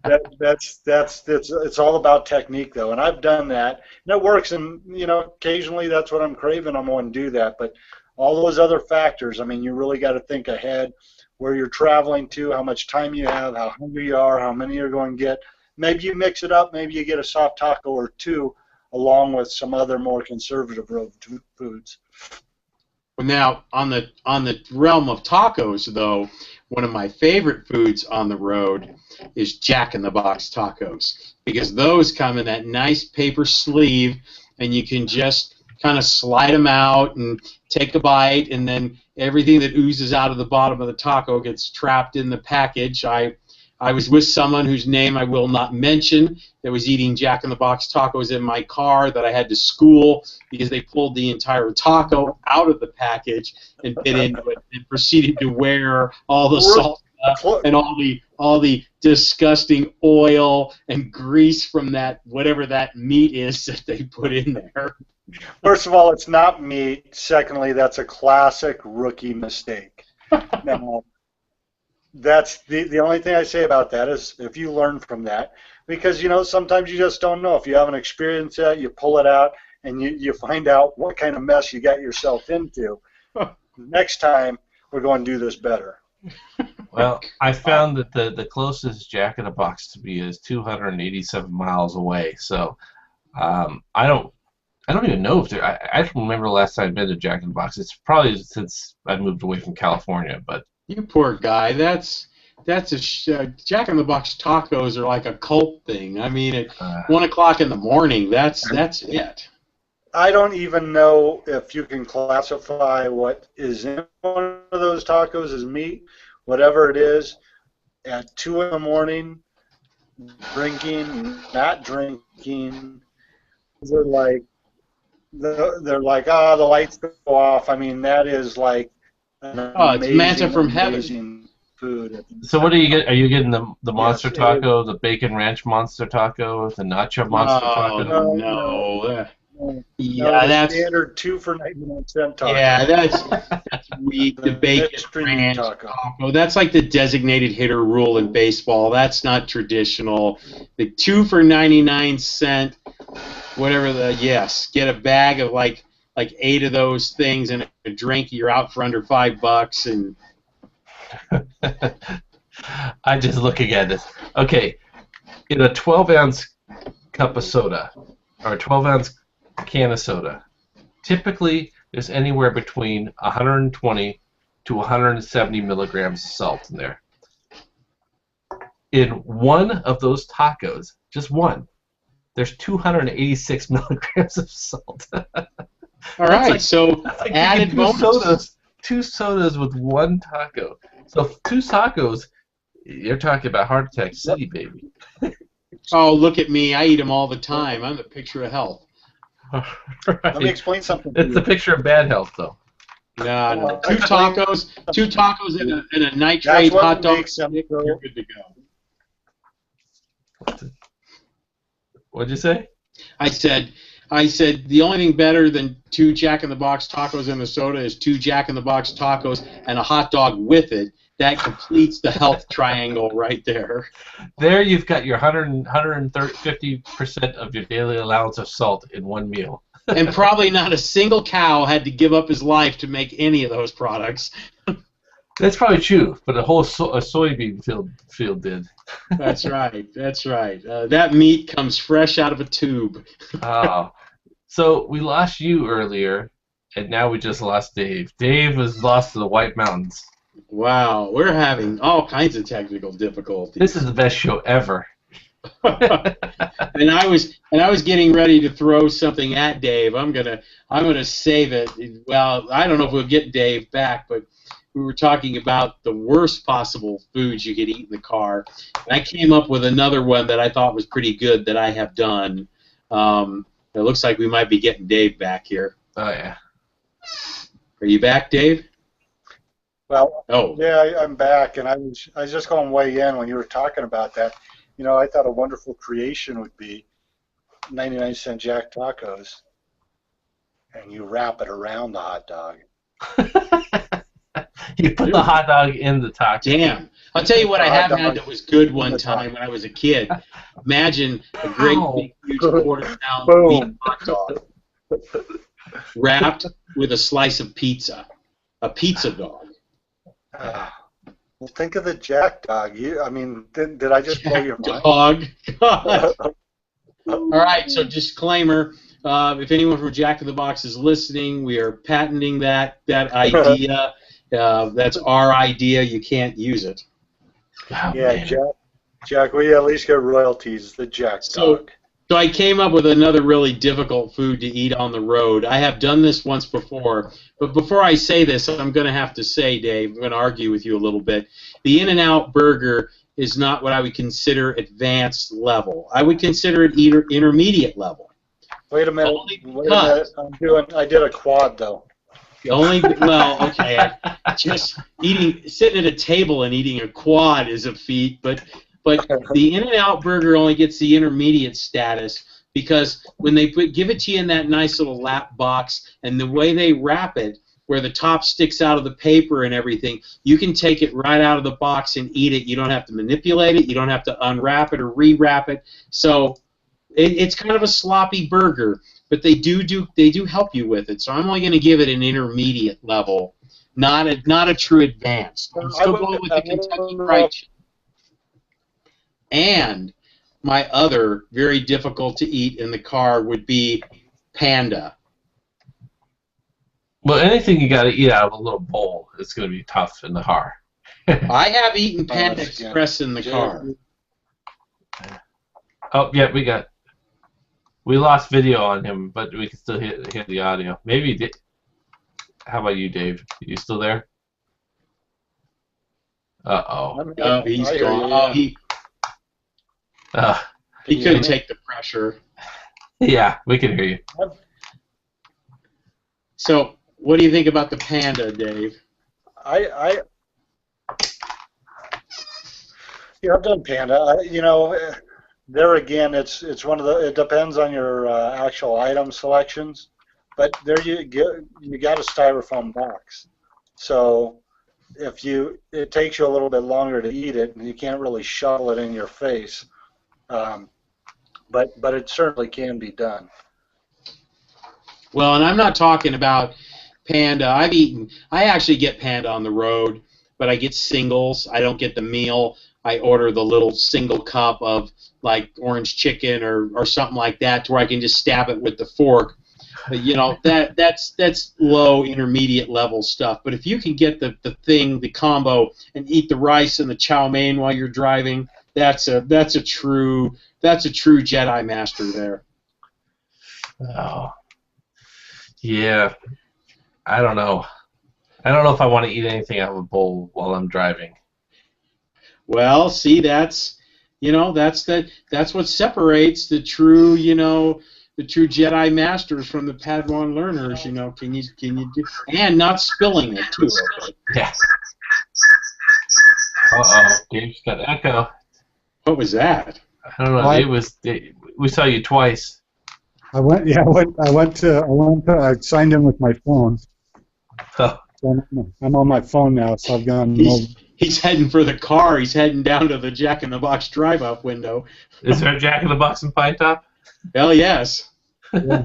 it's all about technique though, and I've done that, and it works. And occasionally that's what I'm craving, I'm going to do that. But all those other factors, I mean, you really got to think ahead, where you're traveling to, how much time you have, how hungry you are, how many you're going to get. Maybe you mix it up. Maybe you get a soft taco or two along with some other more conservative road foods. Now, on the realm of tacos, though, one of my favorite foods on the road is Jack in the Box tacos, because those come in that nice paper sleeve, and you can just kind of slide them out and take a bite, and then everything that oozes out of the bottom of the taco gets trapped in the package. I I was with someone whose name I will not mention that was eating Jack in the Box tacos in my car that I had to school because they pulled the entire taco out of the package and bit into it and proceeded to wear all the salt and all the disgusting oil and grease from that whatever that meat is that they put in there. First of all, it's not meat. Secondly, that's a classic rookie mistake. Now, that's the only thing I say about that is if you learn from that, because sometimes you just don't know. If you haven't experienced that, you pull it out and you find out what kind of mess you got yourself into. Next time, we're going to do this better. Well, I found that the closest Jack in the Box to me is 287 miles away. So I don't even know if I don't remember the last time I've been to Jack in the Box. It's probably since I moved away from California. But you poor guy. That's Jack in the Box tacos are like a cult thing. I mean, at 1 o'clock in the morning, that's it. I don't even know if you can classify what is in one of those tacos as meat. Whatever it is, at 2 in the morning, drinking, not drinking, they're like, the lights go off. I mean, that is like it's Manta from heaven. Food. So what do you get? Are you getting the monster taco, the bacon ranch monster taco, the nacho monster taco? No. Yeah, that's standard 2 for 99-cent taco. Yeah, that's weak. The bacon ranch taco. That's like the designated hitter rule in baseball. That's not traditional. The 2 for 99-cent, whatever get a bag of like 8 of those things and a drink. You're out for under $5 and. I'm just looking at this. Okay, in a 12-ounce cup of soda or a 12-ounce can of soda, typically there's anywhere between 120 to 170 milligrams of salt in there. In one of those tacos, just one, there's 286 milligrams of salt. All right, so like added bonus. Two sodas with one taco. So 2 tacos, you're talking about Heart Attack City, baby. Oh, look at me. I eat them all the time. I'm the picture of health. Right. Let me explain something. It's the picture of bad health, though. No. 2 tacos and a nitrate hot dog. You're good to go. What'd you say? I said the only thing better than 2 Jack in the Box tacos and a soda is 2 Jack in the Box tacos and a hot dog with it. That completes the health triangle right there. There you've got your 150% of your daily allowance of salt in one meal. And probably not a single cow had to give up his life to make any of those products. That's probably true, but a whole soybean field did. That's right. That's right. That meat comes fresh out of a tube. Oh. So we lost you earlier, and now we just lost Dave. Dave was lost to the White Mountains. Wow, we're having all kinds of technical difficulties. This is the best show ever. and I was getting ready to throw something at Dave. I'm gonna save it. Well, I don't know if we'll get Dave back, but we were talking about the worst possible foods you could eat in the car. And I came up with another one that I thought was pretty good that I have done. It looks like we might be getting Dave back here. Oh yeah. Are you back, Dave? Well, yeah, I'm back, and I was just going to weigh in when you were talking about that. I thought a wonderful creation would be 99-cent Jack tacos, and you wrap it around the hot dog. You put the hot dog in the taco. Damn. I'll tell you what I have had that was good one time when I was a kid. Imagine a great big huge quarter-pound beef hot dog wrapped with a slice of pizza. A pizza dog. Well, think of the Jack dog. Did I just blow your mind? Dog. God. All right, so disclaimer. If anyone from Jack in the Box is listening, we are patenting that idea. That's our idea. You can't use it. Oh, yeah, man. Jack, we at least get royalties. The Jack dog. So I came up with another really difficult food to eat on the road. I have done this once before, but before I say this, I'm going to have to say, Dave, I'm going to argue with you a little bit. The In-N-Out burger is not what I would consider advanced level. I would consider it either intermediate level. Wait a minute. Only Wait a minute. I did a quad though. Well, okay. Just sitting at a table and eating a quad is a feat, but the In-N-Out burger only gets the intermediate status because when they give it to you in that nice little lap box and the way they wrap it, where the top sticks out of the paper and everything, you can take it right out of the box and eat it. You don't have to manipulate it. You don't have to unwrap it or rewrap it. So it's kind of a sloppy burger, but they do help you with it. So I'm only going to give it an intermediate level, not a true advanced. I'm still going with the Kentucky Fried Chicken. And my other very difficult to eat in the car would be Panda. Well, anything you got to eat out of a little bowl is going to be tough in the car. I have eaten Panda Express in the car. Oh, yeah, we lost video on him, but we can still hear the audio. Maybe. How about you, Dave? You still there? Uh-oh. Oh, he's gone. Oh, he couldn't take the pressure. Yeah, we can hear you. So, what do you think about the Panda, Dave? I've done Panda. There again, it's one of the. It depends on your actual item selections, but there you got a styrofoam box, so it takes you a little bit longer to eat it, and you can't really shovel it in your face, but it certainly can be done. Well, and I'm not talking about Panda. I actually get Panda on the road, but I get singles. I don't get the meal. I order the little single cup of like orange chicken or something like that, to where I can just stab it with the fork. But that's low intermediate level stuff. But if you can get the combo, and eat the rice and the chow mein while you're driving, that's a true Jedi master there. Oh. Yeah, I don't know. I don't know if I want to eat anything out of a bowl while I'm driving. Well, see, that's what separates the true Jedi masters from the Padawan learners. Can you do, and not spilling it too? Okay. Yeah. Uh-oh, Dave's got echo. What was that? I don't know. We saw you twice. I signed in with my phone. Oh. So I'm on my phone now, so I've gone. He's heading for the car. He's heading down to the Jack in the Box drive-up window. Is there a Jack in the Box in Pine Top? Hell yes. Yeah.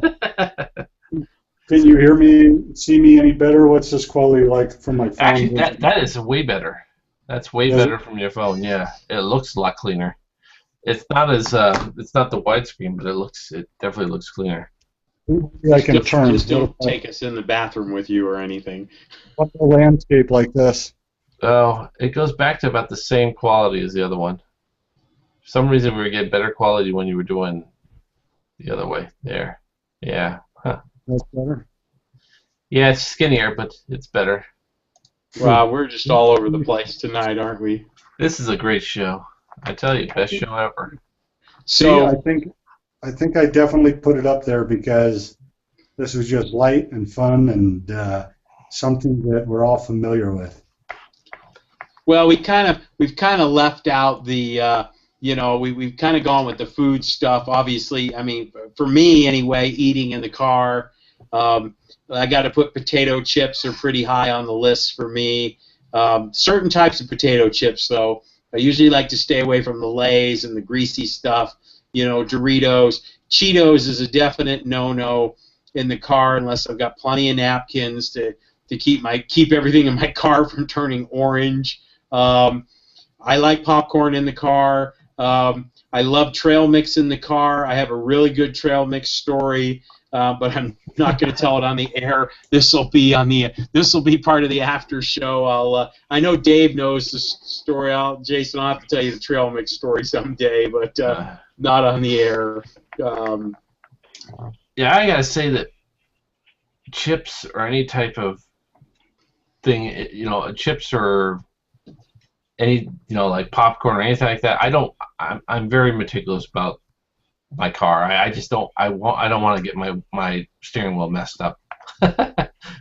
Can you hear me, see me any better? What's this quality like from my phone? Actually, that is way better. That's way better from your phone. Yeah, it looks a lot cleaner. It's not it's not the widescreen, but it definitely looks cleaner. I can turn. Just don't take us in the bathroom with you or anything. What's a landscape like this? Oh, it goes back to about the same quality as the other one. For some reason, we were getting better quality when you were doing the other way. There. Yeah. Huh. That's better. Yeah, it's skinnier, but it's better. Wow, we're just all over the place tonight, aren't we? This is a great show. I tell you, best show ever. So I think I definitely put it up there because this was just light and fun and something that we're all familiar with. Well, we've kind of left out the we've kind of gone with the food stuff. Obviously, I mean, for me anyway, eating in the car, I got to put potato chips are pretty high on the list for me. Certain types of potato chips, though. I usually like to stay away from the Lay's and the greasy stuff. Doritos. Cheetos is a definite no-no in the car unless I've got plenty of napkins to keep everything in my car from turning orange. I like popcorn in the car. I love trail mix in the car. I have a really good trail mix story, but I'm not going to tell it on the air. This will be part of the after show. I know Dave knows the story. Jason, I'll have to tell you the trail mix story someday, but not on the air. Yeah, I gotta say that chips or any type of thing, chips are any, like popcorn or anything like that. I'm very meticulous about my car. I just don't. I don't want to get my steering wheel messed up.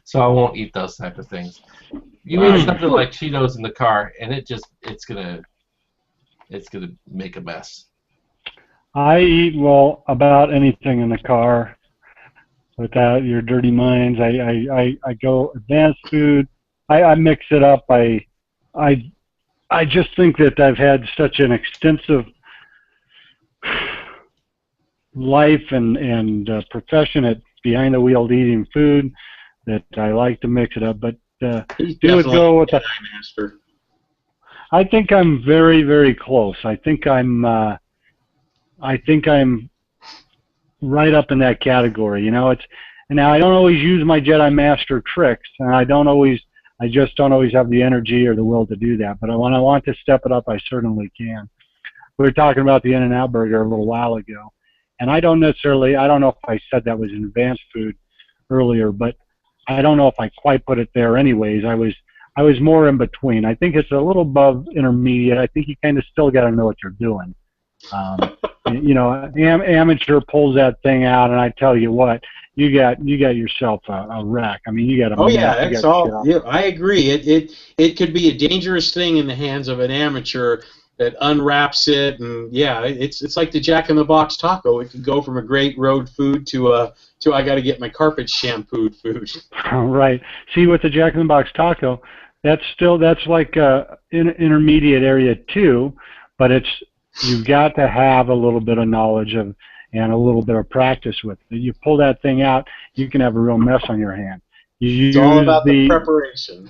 So I won't eat those type of things. You eat something like Cheetos in the car, and it's gonna make a mess. I eat about anything in the car without your dirty minds. I go advanced food. I mix it up. I just think that I've had such an extensive life and profession at behind the wheel eating food that I like to mix it up. But go with the master. I think I'm very, very close. I think I'm right up in that category. Now I don't always use my Jedi Master tricks, and I just don't always have the energy or the will to do that. But when I want to step it up, I certainly can. We were talking about the In-N-Out burger a little while ago, and I don't know if I said that was an advanced food earlier, but I don't know if I quite put it there anyways. I was more in between. I think it's a little above intermediate. I think you kind of still got to know what you're doing. Amateur pulls that thing out, and I tell you what, you got yourself a wreck. I mean, you got a that's all. Yeah, I agree. It could be a dangerous thing in the hands of an amateur that unwraps it, and it's like the Jack in the Box taco. It could go from a great road food to I got to get my carpet shampooed food. Right. See, with the Jack in the Box taco, that's like intermediate area too, but you've got to have a little bit of knowledge and a little bit of practice with it. You pull that thing out, you can have a real mess on your hand. It's all about the preparation.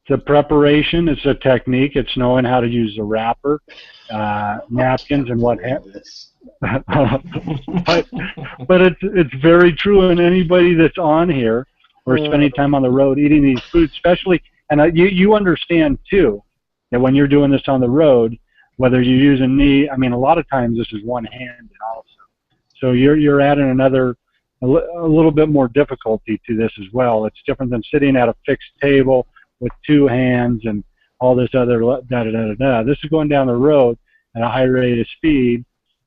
The preparation, it's a technique. It's knowing how to use the wrapper, napkins, and what have you. But it's very true. And anybody that's on here or spending time on the road eating these foods, especially, and you understand too that when you're doing this on the road, whether you're using knee, I mean, a lot of times this is one-handed also. So you're adding a little bit more difficulty to this as well. It's different than sitting at a fixed table with two hands and all this other da-da-da-da-da. This is going down the road at a high rate of speed,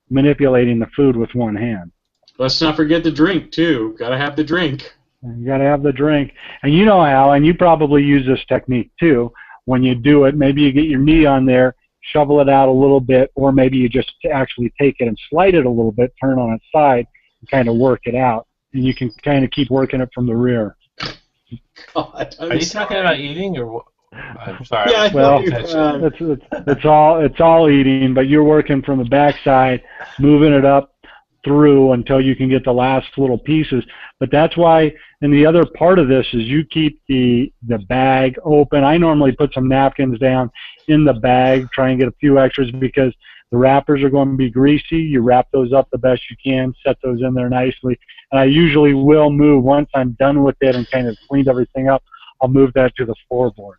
manipulating the food with one hand. Let's not forget the drink, too. Got to have the drink. You got to have the drink. And you know how, and you probably use this technique, too. When you do it, maybe you get your knee on there, shovel it out a little bit, or maybe you just actually take it and slide it a little bit, turn on its side, and kind of work it out. And you can kind of keep working it from the rear. God, are you talking about eating or what? I'm sorry. Yeah, it's all eating, but you're working from the backside, moving it up through until you can get the last little pieces. But that's why, and the other part of this is you keep the bag open. I normally put some napkins down in the bag, try and get a few extras because the wrappers are going to be greasy. You wrap those up the best you can, set those in there nicely. And I usually will move, once I'm done with it and kind of cleaned everything up, I'll move that to the floorboard.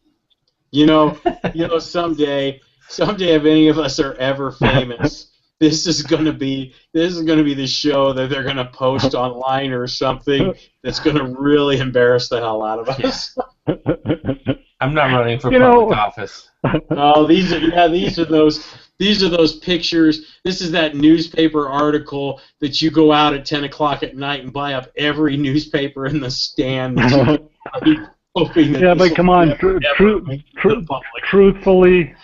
Someday if any of us are ever famous, this is gonna be the show that they're gonna post online or something that's gonna really embarrass the hell out of us. I'm not running for public office. Oh, these are those pictures. This is that newspaper article that you go out at 10 o'clock at night and buy up every newspaper in the stand. But come on, truthfully,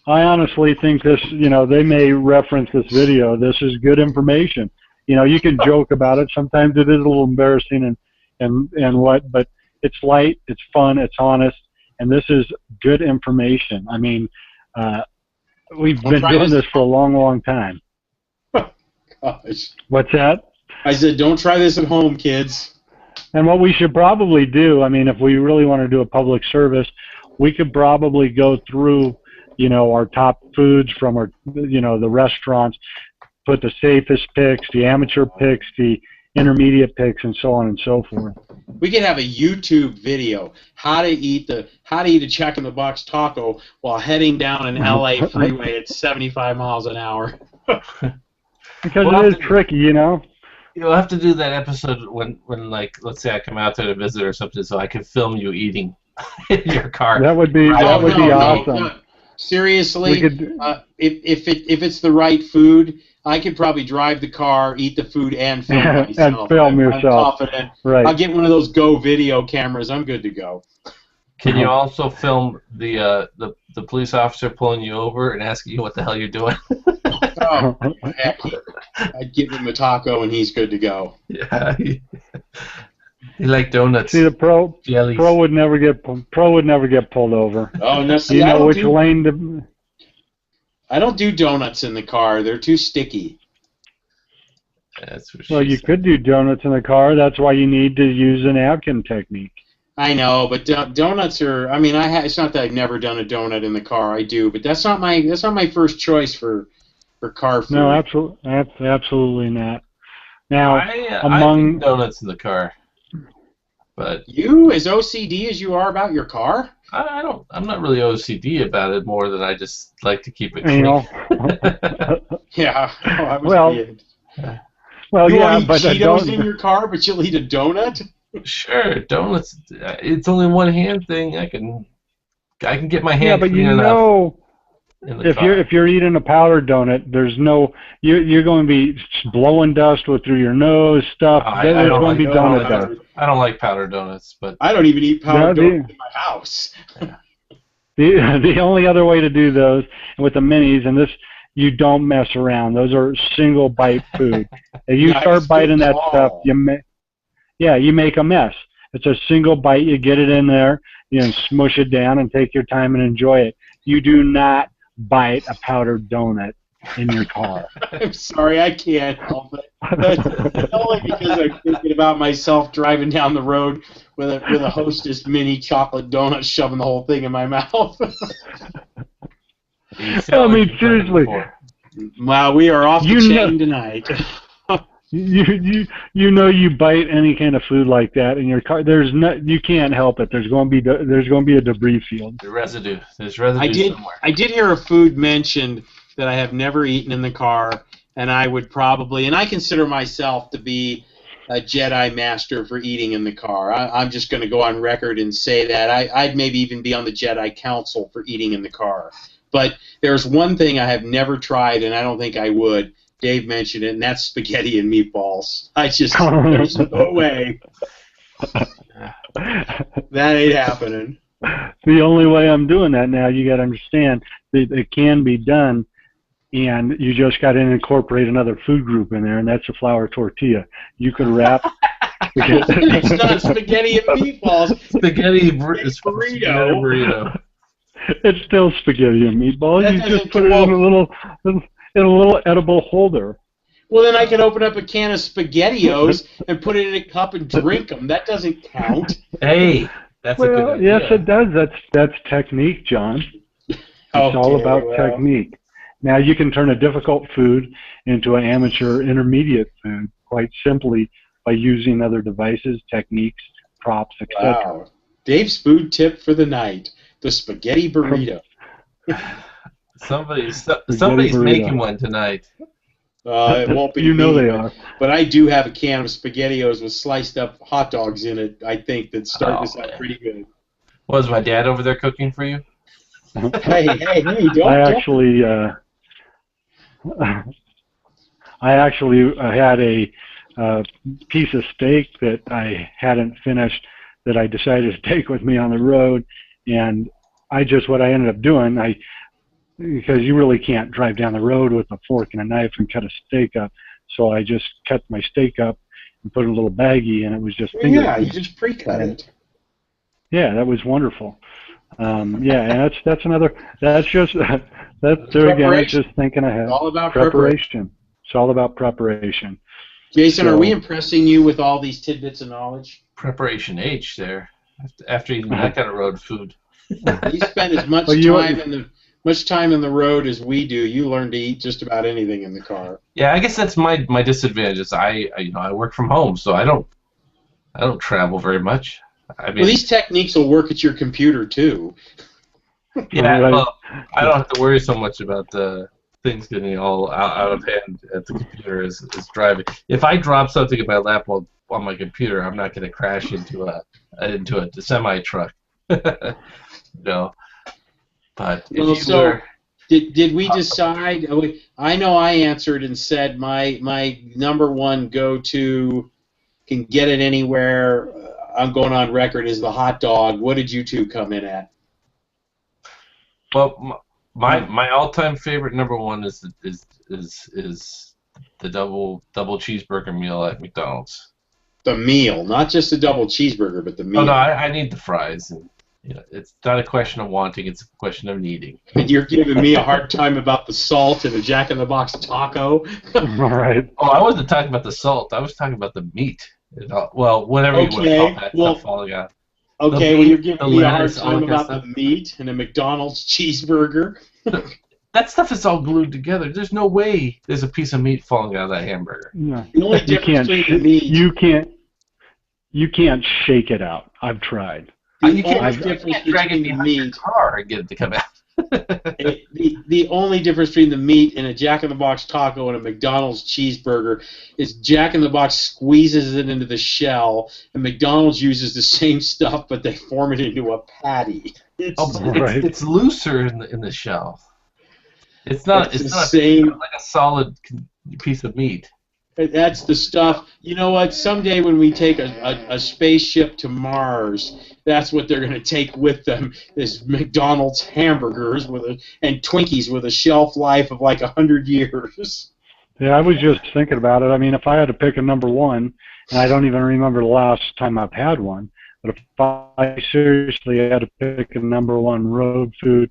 I honestly think this, they may reference this video. This is good information. You can joke about it. Sometimes it is a little embarrassing but it's light, it's fun, it's honest, and this is good information. I mean, we've been doing this for a long, long time. Gosh. What's that? I said, don't try this at home, kids. And what we should probably do, I mean, if we really want to do a public service, we could probably go through, our top foods from our, the restaurants, put the safest picks, the amateur picks, the intermediate picks, and so on and so forth. We could have a YouTube video how to eat a Jack in the Box taco while heading down an LA freeway at 75 miles an hour. Because it is tricky, You'll have to do that episode when like, let's say I come out there to visit or something, so I can film you eating in your car. That would be awesome. No. Seriously, We could, if it's the right food, I could probably drive the car, eat the food, and film and myself. film I'm yourself. confident. Right. I'll get one of those Go video cameras. I'm good to go. Can you also film the police officer pulling you over and asking you what the hell you're doing? Oh, heck, I'd give him a taco and he's good to go. Yeah. You like donuts. See, the jellies. pro would never get pulled over. Oh no! See, You know which lane to. I don't do donuts in the car. They're too sticky. That's what Well, she you said. could do donuts in the car. That's why you need to use a napkin technique. I know, but donuts are. I mean, it's not that I've never done a donut in the car. I do, but that's not my first choice for car food. No, absolutely not. Now, I among do donuts in the car, but You as OCD as you are about your car? I'm not really OCD about it more than I just like to keep it you clean. know, Yeah. Oh, I was Well, weird. well, You yeah, won't eat but Cheetos in your car, but you'll eat a donut? Sure, donuts. It's only one hand thing. I can get my hand yeah, but clean you enough know, in the car. if you're eating a powdered donut, there's no you're going to be blowing dust through your nose, stuff. I There's don't going to be like donut powdered. dust. I don't like powdered donuts, but I don't even eat powdered No, donuts in my house. The only other way to do those with the minis, and this, you don't mess around. Those are single bite food. If you Yeah, start it's biting good that call. stuff, you make a mess. It's a single bite. You get it in there, smush it down, and take your time and enjoy it. You do not bite a powdered donut in your car. I'm sorry, I can't help it. That's only because I'm thinking about myself driving down the road with a Hostess mini chocolate donut, shoving the whole thing in my mouth. you feel I mean, like you've done it seriously. before. Wow, we are off the You know- chain tonight. You bite any kind of food like that in your car. You can't help it. There's going to be a debris field. The residue. There's residue somewhere. I did hear a food mentioned that I have never eaten in the car, and I would probably, and I consider myself to be a Jedi master for eating in the car. I'm just going to go on record and say that. I'd maybe even be on the Jedi Council for eating in the car. But there's one thing I have never tried, and I don't think I would. Dave mentioned it, and that's spaghetti and meatballs. There's no way. That ain't happening. The only way I'm doing that now, you got to understand that it can be done, and you just got to incorporate another food group in there, and that's a flour tortilla. You could wrap. It's not spaghetti and meatballs. Spaghetti burrito. burrito. It's still spaghetti and meatballs. That You doesn't just put it in a little edible holder. Well, then I could open up a can of SpaghettiOs and put it in a cup and drink them. That doesn't count. Hey, that's a good Well, idea. yes, it does. That's technique, John. It's all Okay, about well. technique. Now you can turn a difficult food into an amateur intermediate food quite simply by using other devices, techniques, props, etc. Wow. Dave's food tip for the night: the spaghetti burrito. Somebody's burrito. making one tonight. It won't be You know me, they but, are. but I do have a can of SpaghettiOs with sliced up hot dogs in it. I think that's starting to sound man. pretty good. Was my dad over there cooking for you? Hey, don't. I actually had a piece of steak that I hadn't finished that I decided to take with me on the road, and what I ended up doing, because you really can't drive down the road with a fork and a knife and cut a steak up, so I just cut my steak up and put it in a little baggie, and it was just finger Yeah, you food. just pre-cut it. Yeah, that was wonderful. Yeah, and that's just again, it's Preparation. just thinking ahead. It's all about preparation. Preparation. It's all about preparation. Jason, So- are we impressing you with all these tidbits of knowledge? Preparation H there. After eating that kind of road food. You spend as much Well, time in the road as we do. You learn to eat just about anything in the car. Yeah, I guess that's my disadvantage. Is I work from home, so I don't travel very much. I mean, Well, these techniques will work at your computer too. yeah, Right. well, I don't have to worry so much about things getting all out of hand at the computer as driving. If I drop something in my lap while on my computer, I'm not going to crash into a semi truck. No. But if Well, you so were, did we decide? I know I answered and said my number one go-to, can get it anywhere. I'm going on record, is the hot dog. What did you two come in at? well, my all-time favorite number one is the double cheeseburger meal at McDonald's. The meal, not just the double cheeseburger, but the meal. Oh no, I need the fries, and it's not a question of wanting; it's a question of needing. And you're giving me a hard time about the salt and the Jack in the Box taco. All right. Oh, I wasn't talking about the salt. I was talking about the meat. Well, whatever you want to call that stuff falling out. Okay, well, you're giving me a hard lettuce, all time that kind of about the meat and a McDonald's cheeseburger. That stuff is all glued together. There's no way there's a piece of meat falling out of that hamburger. No. The only difference between the meat. You can't shake it out. I've tried. You can't between drag it the behind meat. the car and get it to come out. The only difference between the meat in a Jack in the Box taco and a McDonald's cheeseburger is Jack in the Box squeezes it into the shell, and McDonald's uses the same stuff, but they form it into a patty. It's looser in the shell. It's not. It's not like a solid piece of meat. That's the stuff. You know what? Someday when we take a spaceship to Mars, that's what they're going to take with them, is McDonald's hamburgers and Twinkies with a shelf life of like 100 years. Yeah, I was just thinking about it. I mean, if I had to pick a number one, and I don't even remember the last time I've had one, but if I seriously had to pick a number one road food,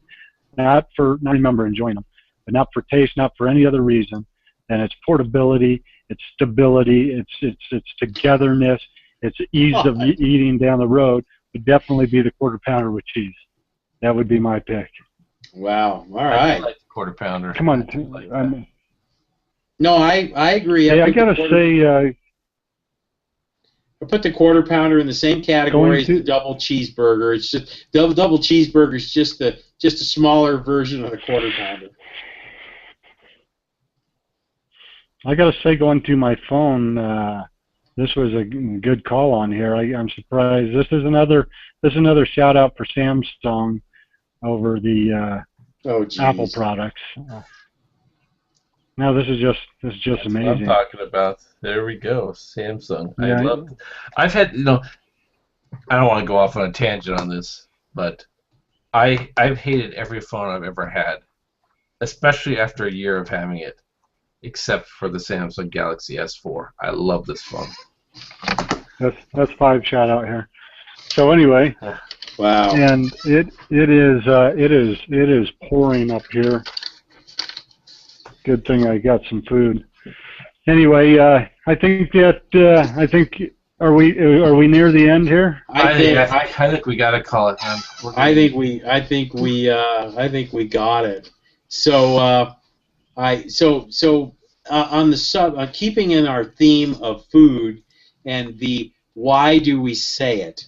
not remember enjoying them, but not for taste, not for any other reason, then it's portability, it's stability, it's togetherness, it's ease of eating down the road. Would definitely be the quarter pounder with cheese. That would be my pick. Wow. All right. I like the quarter pounder. Come on. No, I agree. Hey, I gotta say, I put the quarter pounder in the same category as the double cheeseburger. It's just double cheeseburger is just a smaller version of the quarter pounder. I gotta say, going to my phone, this was a good call on here. I'm surprised. This is another shout out for Samsung over the Apple products. No, this is just amazing. What I'm talking about. There we go, Samsung. Yeah. I've had, I don't want to go off on a tangent on this, but I've hated every phone I've ever had, especially after a year of having it, except for the Samsung Galaxy S4. I love this phone. That's 5 shout out here. So anyway, wow. And it is pouring up here. Good thing I got some food. Anyway, I think are we near the end here? I think we got to call it. I think we got it. So on the keeping in our theme of food and the why do we say it?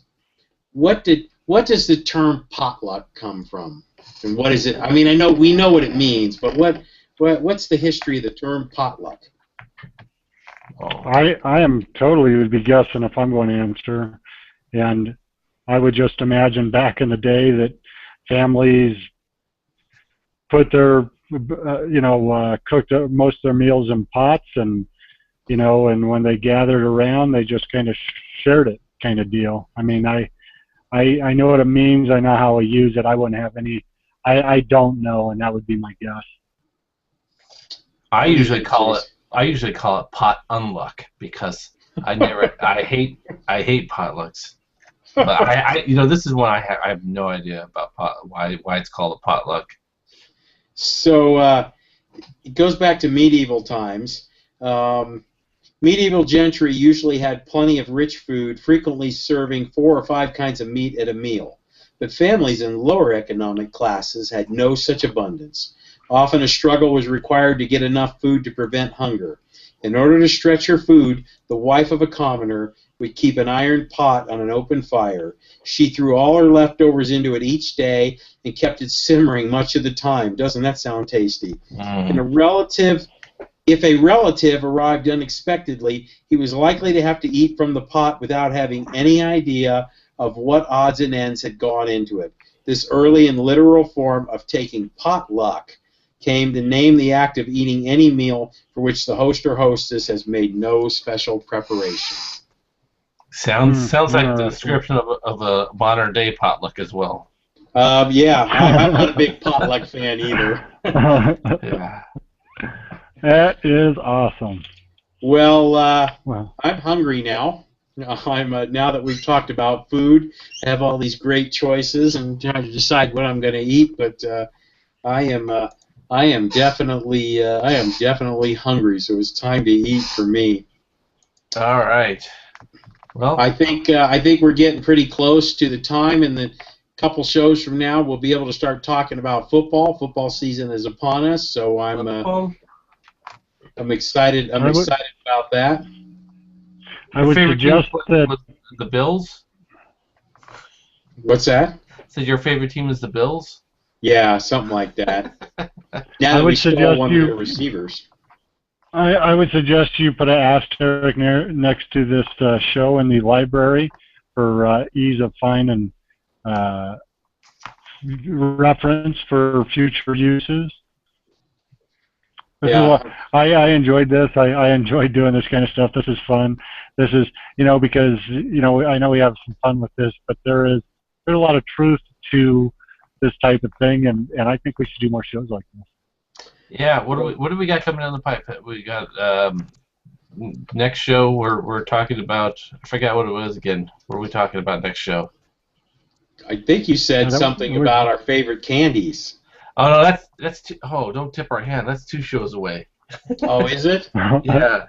What does the term potluck come from? And what is it? I mean, we know what it means, but what's the history of the term potluck? I am totally would be guessing if I'm going to answer, and I would just imagine back in the day that families put their cooked most of their meals in pots, and and when they gathered around, they just kind of shared it, kind of deal. I mean, I know what it means. I know how I use it. I wouldn't have any. I don't know, and that would be my guess. I usually call it pot unluck because I hate potlucks. But this is one I have no idea about why it's called a potluck. So it goes back to medieval times. Medieval gentry usually had plenty of rich food, frequently serving 4 or 5 kinds of meat at a meal. But families in lower economic classes had no such abundance. Often a struggle was required to get enough food to prevent hunger. In order to stretch her food, the wife of a commoner would keep an iron pot on an open fire. She threw all her leftovers into it each day and kept it simmering much of the time. Doesn't that sound tasty? And if a relative arrived unexpectedly, he was likely to have to eat from the pot without having any idea of what odds and ends had gone into it. this early and literal form of taking potluck came to name the act of eating any meal for which the host or hostess has made no special preparation. Sounds like the interesting. description of a modern day potluck as well. Yeah, I'm not a big potluck fan either. Yeah. That is awesome. Well, Well, I'm hungry now. I'm now that we've talked about food, I have all these great choices and trying to decide what I'm going to eat. But I am definitely hungry. So it's time to eat for me. All right. Well, I think we're getting pretty close to the time, and the couple shows from now we'll be able to start talking about football. Football season is upon us, so I'm excited. I'm excited about that. I would suggest that. was the Bills. What's that? So your favorite team is the Bills? Yeah, something like that. Now I that would we stole suggest one you- of their receivers. I would suggest you put an asterisk next to this show in the library for ease of find and reference for future uses. I enjoyed this. I enjoyed doing this kind of stuff. This is fun. This is, because, I know we have some fun with this, but there's a lot of truth to this type of thing, and I think we should do more shows like this. Yeah. What do we got coming down the pipe? We got next show. We're talking about. I forgot what it was again. What are we talking about next show? I think you said something about our favorite candies. Oh no, that's two, don't tip our hand. That's 2 shows away. Oh, is it? Yeah.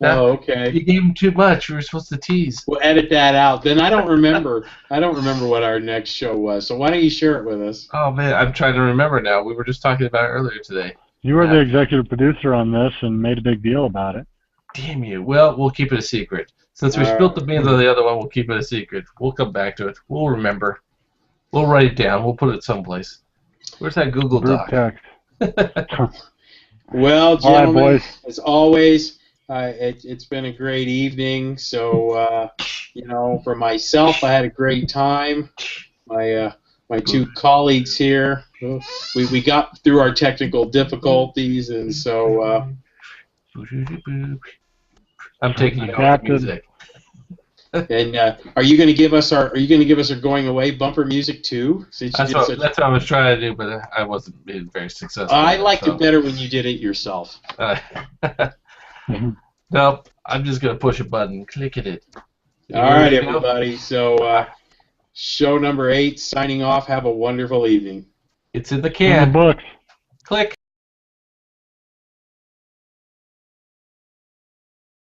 Oh, okay. You gave him too much. We were supposed to tease. We'll edit that out. Then I don't remember. What our next show was. So why don't you share it with us? Oh man, I'm trying to remember now. We were just talking about it earlier today. You were the executive producer on this and made a big deal about it. Damn you. Well, we'll keep it a secret. Since we spilled the beans on the other one, we'll keep it a secret. We'll come back to it. We'll remember. We'll write it down. We'll put it someplace. Where's that Google Group Doc? text. Well, gentlemen, all right, boys. as always, it's been a great evening. So, for myself, I had a great time. My 2 colleagues here, we got through our technical difficulties, and so. I'm taking you off the music. And are you going to give us our going away bumper music too? That's what I was trying to do, but I wasn't being very successful. I liked it better when you did it yourself. Nope, I'm just gonna push a button, click it. All right, everybody. So show number 8 signing off. Have a wonderful evening. It's in the In can. the books. Click.